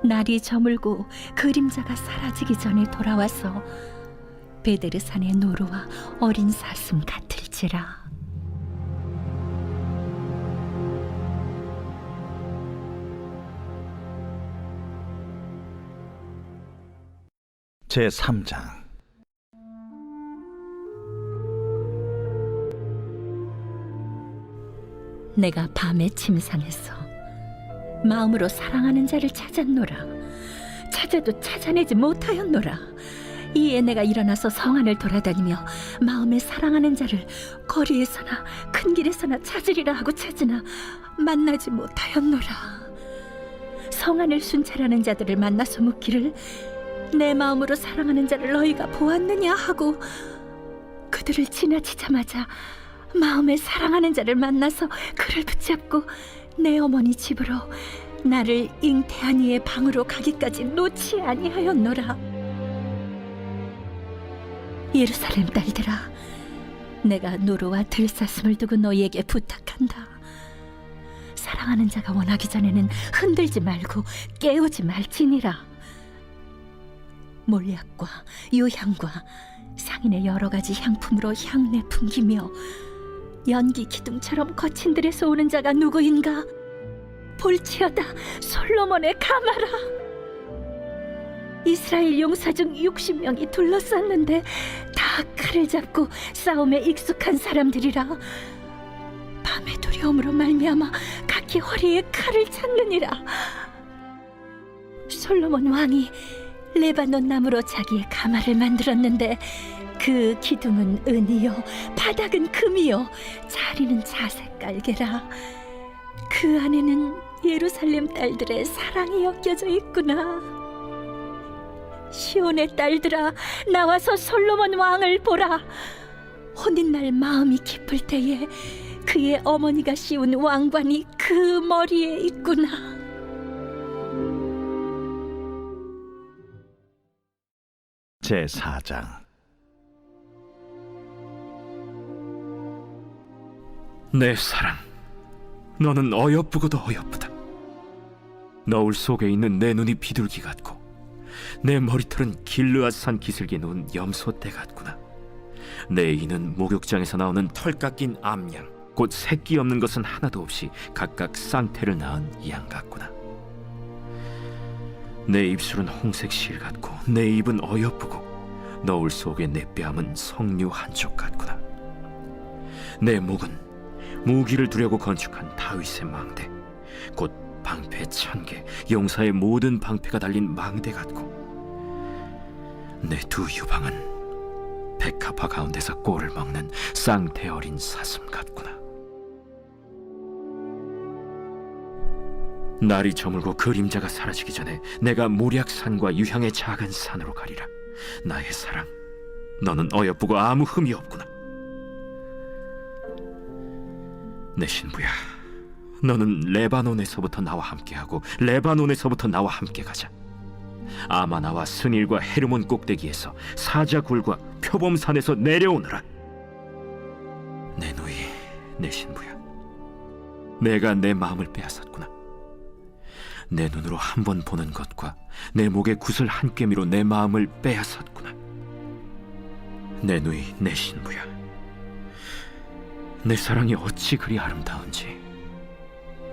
날이 저물고 그림자가 사라지기 전에 돌아와서 베데르산의 노루와 어린 사슴 같을지라. 제3장. 내가 밤에 침상에서 마음으로 사랑하는 자를 찾았노라. 찾아도 찾아내지 못하였노라. 이에 내가 일어나서 성 안을 돌아다니며 마음에 사랑하는 자를 거리에서나 큰 길에서나 찾으리라 하고 찾으나 만나지 못하였노라. 성 안을 순찰하는 자들을 만나서 묻기를, 내 마음으로 사랑하는 자를 너희가 보았느냐 하고 그들을 지나치자마자 마음에 사랑하는 자를 만나서 그를 붙잡고 내 어머니 집으로, 나를 잉태한 이의 방으로 가기까지 놓지 아니하였노라. 예루살렘 딸들아, 내가 노루와 들사슴을 두고 너희에게 부탁한다. 사랑하는 자가 원하기 전에는 흔들지 말고 깨우지 말지니라. 몰약과 유향과 상인의 여러 가지 향품으로 향내 풍기며 연기 기둥처럼 거친 들에서 오는 자가 누구인가? 볼지어다, 솔로몬의 가마라. 이스라엘 용사 중 60명이 둘러쌌는데 다 칼을 잡고 싸움에 익숙한 사람들이라. 밤의 두려움으로 말미암아 각기 허리에 칼을 찾느니라. 솔로몬 왕이 레바논 나무로 자기의 가마를 만들었는데 그 기둥은 은이요, 바닥은 금이요, 자리는 자색 깔개라. 그 안에는 예루살렘 딸들의 사랑이 엮여져 있구나. 시온의 딸들아, 나와서 솔로몬 왕을 보라. 혼인날 마음이 깊을 때에 그의 어머니가 씌운 왕관이 그 머리에 있구나. 제4장. 내 사랑, 너는 어여쁘고도 어여쁘다. 너울 속에 있는 내 눈이 비둘기 같고 내 머리털은 길르앗산 기슭에 놓은 염소떼 같구나. 내 이는 목욕장에서 나오는 털 깎인 암양, 곧 새끼 없는 것은 하나도 없이 각각 쌍태를 낳은 양 같구나. 내 입술은 홍색 실 같고 내 입은 어여쁘고 너울 속에 내 뺨은 석류 한쪽 같구나. 내 목은 무기를 두려고 건축한 다윗의 망대, 곧 방패 1000개, 용사의 모든 방패가 달린 망대 같고 내 두 유방은 백합화 가운데서 꼴을 먹는 쌍태 어린 사슴 같구나. 날이 저물고 그림자가 사라지기 전에 내가 모략산과 유향의 작은 산으로 가리라. 나의 사랑, 너는 어여쁘고 아무 흠이 없구나. 내 신부야, 너는 레바논에서부터 나와 함께하고 레바논에서부터 나와 함께 가자. 아마나와 스닐과 헤르몬 꼭대기에서 사자굴과 표범산에서 내려오너라. 내 누이, 내 신부야, 내가 내 마음을 빼앗았구나. 내 눈으로 한 번 보는 것과 내 목의 구슬 한 꿰미로 내 마음을 빼앗았구나. 내 누이, 내 신부야, 내 사랑이 어찌 그리 아름다운지.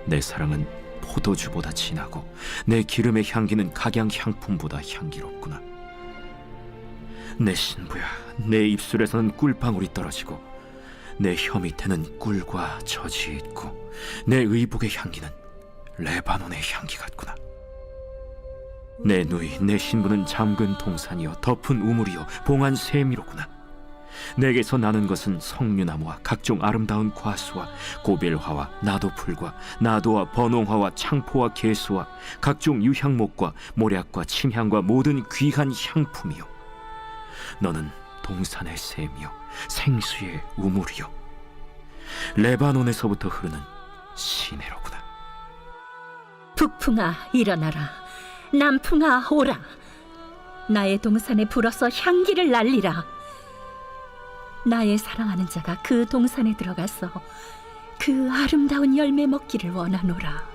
내 사랑은 포도주보다 진하고 내 기름의 향기는 각양 향품보다 향기롭구나. 내 신부야, 내 입술에서는 꿀방울이 떨어지고 내 혀 밑에는 꿀과 젖이 있고 내 의복의 향기는 레바논의 향기 같구나. 내 누이, 내 신부는 잠근 동산이요 덮은 우물이요 봉한 샘이로구나. 내게서 나는 것은 석류나무와 각종 아름다운 과수와 고벨화와 나도풀과 나도와 번홍화와 창포와 개수와 각종 유향목과 모략과 침향과 모든 귀한 향품이요, 너는 동산의 샘이요 생수의 우물이요 레바논에서부터 흐르는 시내로구나. 북풍아 일어나라, 남풍아 오라. 나의 동산에 불어서 향기를 날리라. 나의 사랑하는 자가 그 동산에 들어가서 그 아름다운 열매 먹기를 원하노라.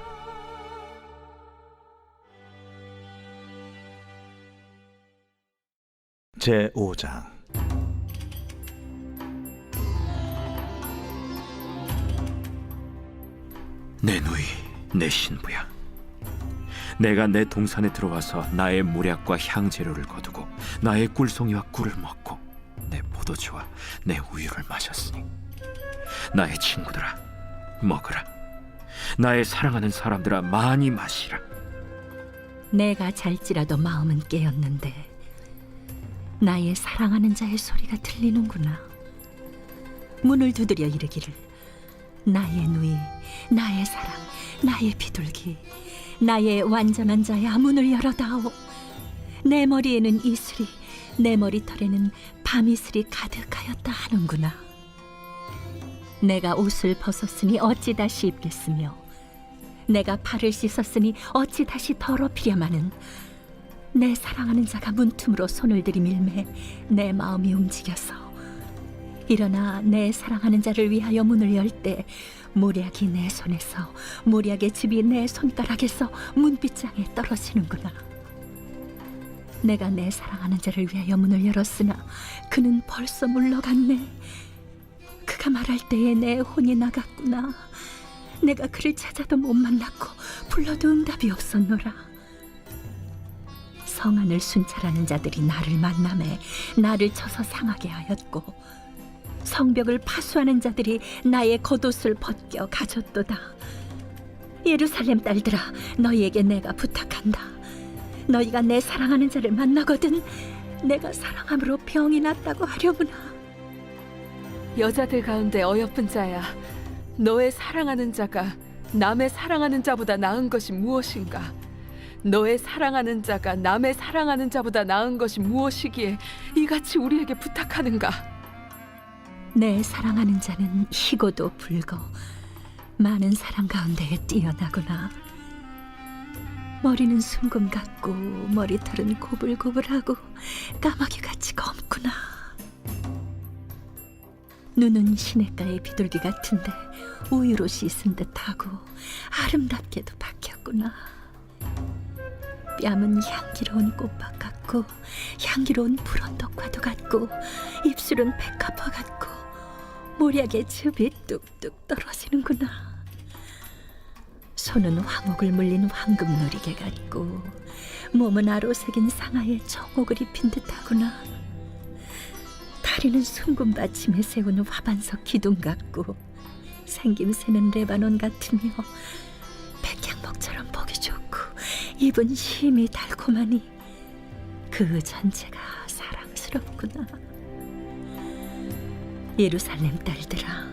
제5장. 내 누이, 내 신부야, 내가 내 동산에 들어와서 나의 모략과 향재료를 거두고 나의 꿀송이와 꿀을 먹고 내 포도주와 내 우유를 마셨으니 나의 친구들아 먹으라. 나의 사랑하는 사람들아 많이 마시라. 내가 잘지라도 마음은 깨었는데 나의 사랑하는 자의 소리가 들리는구나. 문을 두드려 이르기를, 나의 누이, 나의 사랑, 나의 비둘기, 나의 완전한 자야, 문을 열어다오. 내 머리에는 이슬이, 내 머리털에는 밤이슬이 가득하였다 하는구나. 내가 옷을 벗었으니 어찌 다시 입겠으며 내가 발을 씻었으니 어찌 다시 더럽히랴마는, 내 사랑하는 자가 문틈으로 손을 들이밀매 내 마음이 움직여서 일어나 내 사랑하는 자를 위하여 문을 열 때 모략이 내 손에서, 모략의 즙이 내 손가락에서 문빗장에 떨어지는구나. 내가 내 사랑하는 자를 위하여 문을 열었으나 그는 벌써 물러갔네. 그가 말할 때에 내 혼이 나갔구나. 내가 그를 찾아도 못 만났고 불러도 응답이 없었노라. 성안을 순찰하는 자들이 나를 만나매 나를 쳐서 상하게 하였고, 성벽을 파수하는 자들이 나의 겉옷을 벗겨 가졌도다. 예루살렘 딸들아, 너희에게 내가 부탁한다. 너희가 내 사랑하는 자를 만나거든 내가 사랑함으로 병이 낫다고 하려구나. 여자들 가운데 어여쁜 자야, 너의 사랑하는 자가 남의 사랑하는 자보다 나은 것이 무엇인가? 너의 사랑하는 자가 남의 사랑하는 자보다 나은 것이 무엇이기에 이같이 우리에게 부탁하는가? 내 사랑하는 자는 희고도 붉어 많은 사랑 가운데에 뛰어나구나. 머리는 순금 같고 머리털은 고불고불하고 까마귀같이 검구나. 눈은 시냇가의 비둘기 같은데 우유로 씻은 듯하고 아름답게도 박혔구나. 뺨은 향기로운 꽃밭 같고 향기로운 불언덕과도 같고 입술은 백합화 같고 모략의 즙이 뚝뚝 떨어지는구나. 손은 황옥을 물린 황금 누리개 같고 몸은 아로새긴 상아의 정옥을 입힌 듯하구나. 다리는 순금 받침에 세운 화반석 기둥 같고 생김새는 레바논 같으며 백향목처럼 보기 좋고 입은 심이 달콤하니 그 전체가 사랑스럽구나. 예루살렘 딸들아,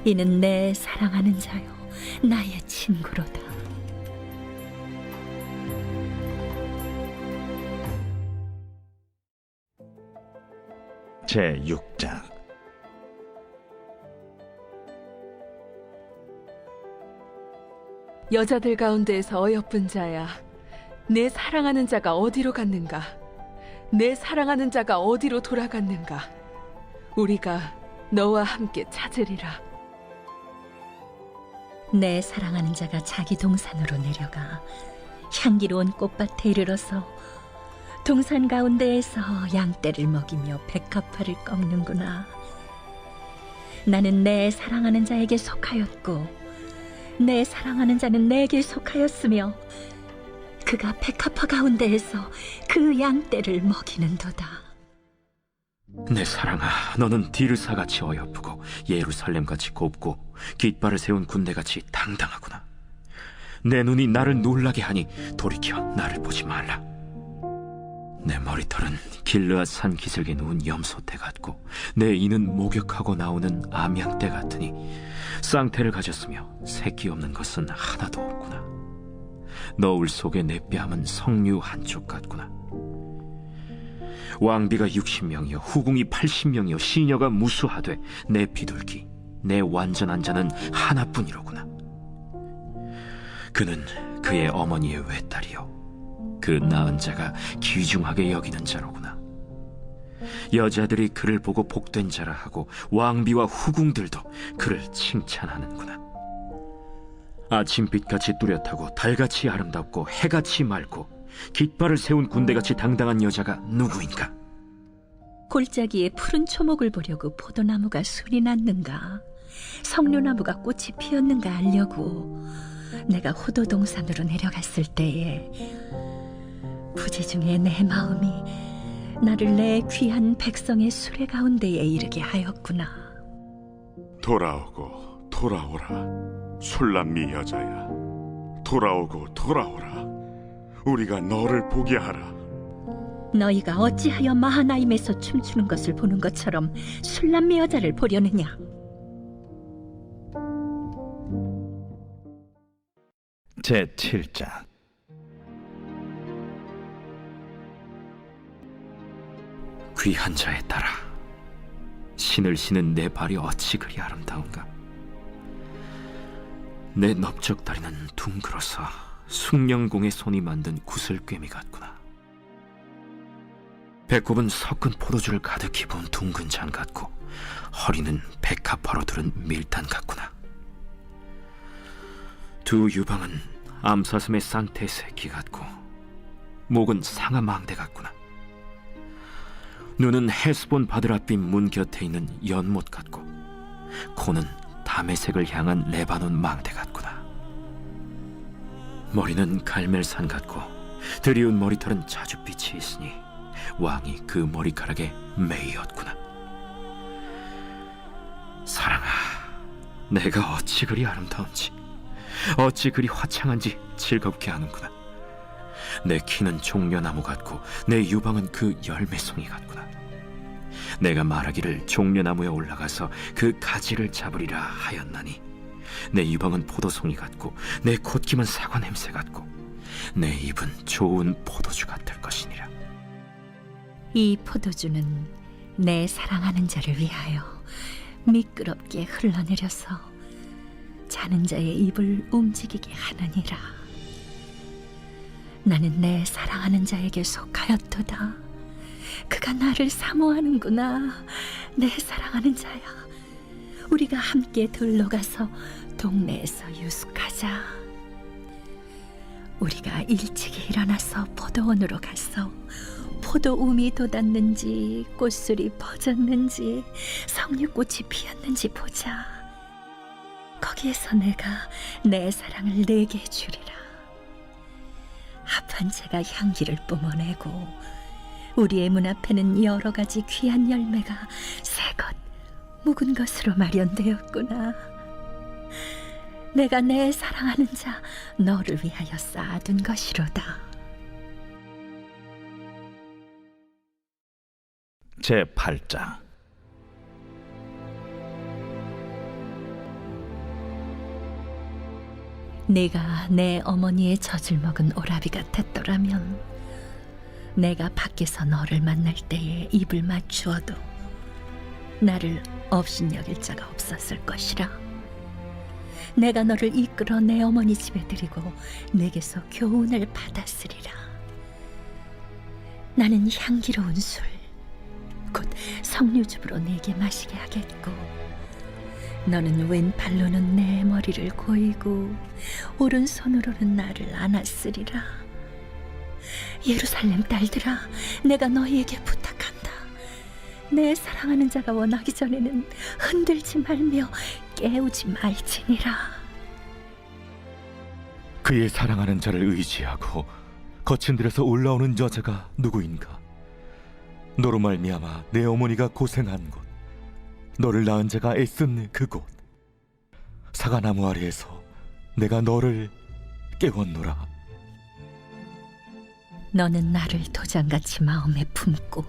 이는 내 사랑하는 자요 나의 친구로다. 제6장. 여자들 가운데에서 어여쁜 자야, 내 사랑하는 자가 어디로 갔는가? 내 사랑하는 자가 어디로 돌아갔는가? 우리가 너와 함께 찾으리라. 내 사랑하는 자가 자기 동산으로 내려가 향기로운 꽃밭에 이르러서 동산 가운데에서 양떼를 먹이며 백합화를 꺾는구나. 나는 내 사랑하는 자에게 속하였고 내 사랑하는 자는 내게 속하였으며 그가 백합화 가운데에서 그 양떼를 먹이는도다. 내 사랑아, 너는 디르사같이 어여쁘고 예루살렘같이 곱고 깃발을 세운 군대같이 당당하구나. 내 눈이 나를 놀라게 하니 돌이켜 나를 보지 말라. 내 머리털은 길르앗 산 기슭에 누운 염소떼 같고 내 이는 목욕하고 나오는 암양떼 같으니 쌍태를 가졌으며 새끼 없는 것은 하나도 없구나. 너울 속에 내 뺨은 석류 한쪽 같구나. 왕비가 60명이요 후궁이 80명이요 시녀가 무수하되 내 비둘기 내 완전한 자는 하나뿐이로구나. 그는 그의 어머니의 외딸이요 그 낳은 자가 귀중하게 여기는 자로구나. 여자들이 그를 보고 복된 자라 하고 왕비와 후궁들도 그를 칭찬하는구나. 아침빛같이 뚜렷하고 달같이 아름답고 해같이 맑고 깃발을 세운 군대같이 당당한 여자가 누구인가? 골짜기에 푸른 초목을 보려고 포도나무가 순이 났는가? 석류나무가 꽃이 피었는가 알려고 내가 호도 동산으로 내려갔을 때에 부지 중에 내 마음이 나를 내 귀한 백성의 수레 가운데에 이르게 하였구나. 돌아오고 돌아오라 술람미 여자야, 돌아오고 돌아오라 우리가 너를 보게 하라. 너희가 어찌하여 마하나임에서 춤추는 것을 보는 것처럼 술람미 여자를 보려느냐? 제7장. 귀한 자에 따라 신을 신은 내 발이 어찌 그리 아름다운가. 내 넓적다리는 둥그러서 숭령공의 손이 만든 구슬꿰미 같구나. 배꼽은 섞은 포도주를 가득히 부은 둥근 잔 같고 허리는 백합화로 두른 밀단 같구나. 두 유방은 암사슴의 쌍태 새끼 같고 목은 상아망대 같구나. 눈은 헤스본 바드라빛 문 곁에 있는 연못 같고 코는 다메색을 향한 레바논 망대 같구나. 머리는 갈멜산 같고 드리운 머리털은 자줏빛이 있으니 왕이 그 머리카락에 매이었구나. 사랑아, 내가 어찌 그리 아름다운지 어찌 그리 화창한지 즐겁게 하는구나. 내 키는 종려나무 같고 내 유방은 그 열매송이 같구나. 내가 말하기를 종려나무에 올라가서 그 가지를 잡으리라 하였나니 내 유방은 포도송이 같고 내 콧김은 사과 냄새 같고 내 입은 좋은 포도주 같을 것이니라. 이 포도주는 내 사랑하는 자를 위하여 미끄럽게 흘러내려서 자는 자의 입을 움직이게 하느니라. 나는 내 사랑하는 자에게 속하였도다. 그가 나를 사모하는구나. 내 사랑하는 자야, 우리가 함께 들러 가서 동네에서 유숙하자. 우리가 일찍이 일어나서 포도원으로 가서 포도움이 돋았는지 꽃술이 퍼졌는지 석류꽃이 피었는지 보자. 거기에서 내가 내 사랑을 내게 주리라. 합한 채가 향기를 뿜어내고 우리의 문 앞에는 여러 가지 귀한 열매가 새것 묵은 것으로 마련되었구나. 내가 내 사랑하는 자 너를 위하여 쌓아둔 것이로다. 제8장. 내가 내 어머니의 젖을 먹은 오라비 같았더라면 내가 밖에서 너를 만날 때에 입을 맞추어도 나를 업신여길 자가 없었을 것이라. 내가 너를 이끌어 내 어머니 집에 들이고 내게서 교훈을 받았으리라. 나는 향기로운 술, 곧 석류즙으로 내게 마시게 하겠고, 너는 왼팔로는 내 머리를 고이고 오른손으로는 나를 안았으리라. 예루살렘 딸들아, 내가 너희에게 부탁한다. 내 사랑하는 자가 원하기 전에는 흔들지 말며 깨우지 말지니라. 그의 사랑하는 자를 의지하고 거친 들에서 올라오는 여자가 누구인가? 너로 말미암아 내 어머니가 고생한 곳, 너를 낳은 자가 애쓴 그곳, 사과나무 아래에서 내가 너를 깨웠노라. 너는 나를 도장같이 마음에 품고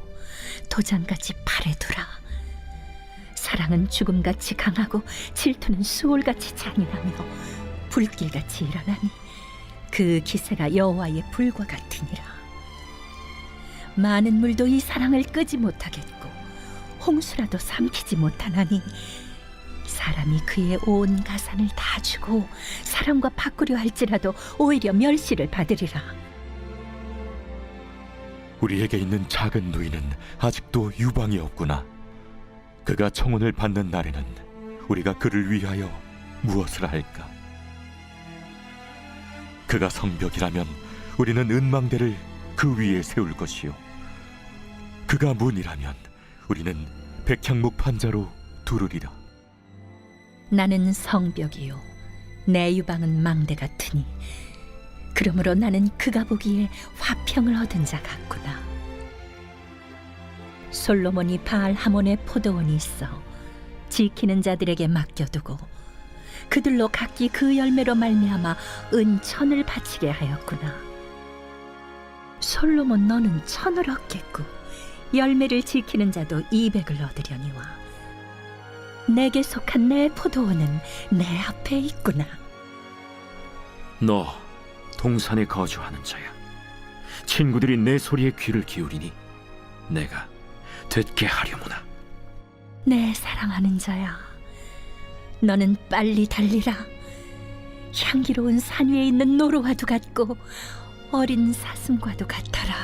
도장같이 팔에 두라. 사랑은 죽음같이 강하고 질투는 수올같이 잔인하며 불길같이 일어나니 그 기세가 여호와의 불과 같으니라. 많은 물도 이 사랑을 끄지 못하겠고 홍수라도 삼키지 못하나니 사람이 그의 온 가산을 다 주고 사랑과 바꾸려 할지라도 오히려 멸시를 받으리라. 우리에게 있는 작은 누이는 아직도 유방이 없구나. 그가 청혼을 받는 날에는 우리가 그를 위하여 무엇을 할까? 그가 성벽이라면 우리는 은망대를 그 위에 세울 것이요, 그가 문이라면 우리는 백향목 판자로 두르리라. 나는 성벽이요 내 유방은 망대 같으니 그러므로 나는 그가 보기에 화평을 얻은 자 같구나. 솔로몬이 바알 하몬의 포도원이 있어 지키는 자들에게 맡겨두고 그들로 각기 그 열매로 말미암아 은천을 바치게 하였구나. 솔로몬 너는 천을 얻겠고 열매를 지키는 자도 200을 얻으려니와 내게 속한 내 포도원은 내 앞에 있구나. 너 동산에 거주하는 자야. 친구들이 내 소리에 귀를 기울이니 내가 듣게 하려무나. 내 사랑하는 자야, 너는 빨리 달리라. 향기로운 산 위에 있는 노루와도 같고 어린 사슴과도 같아라.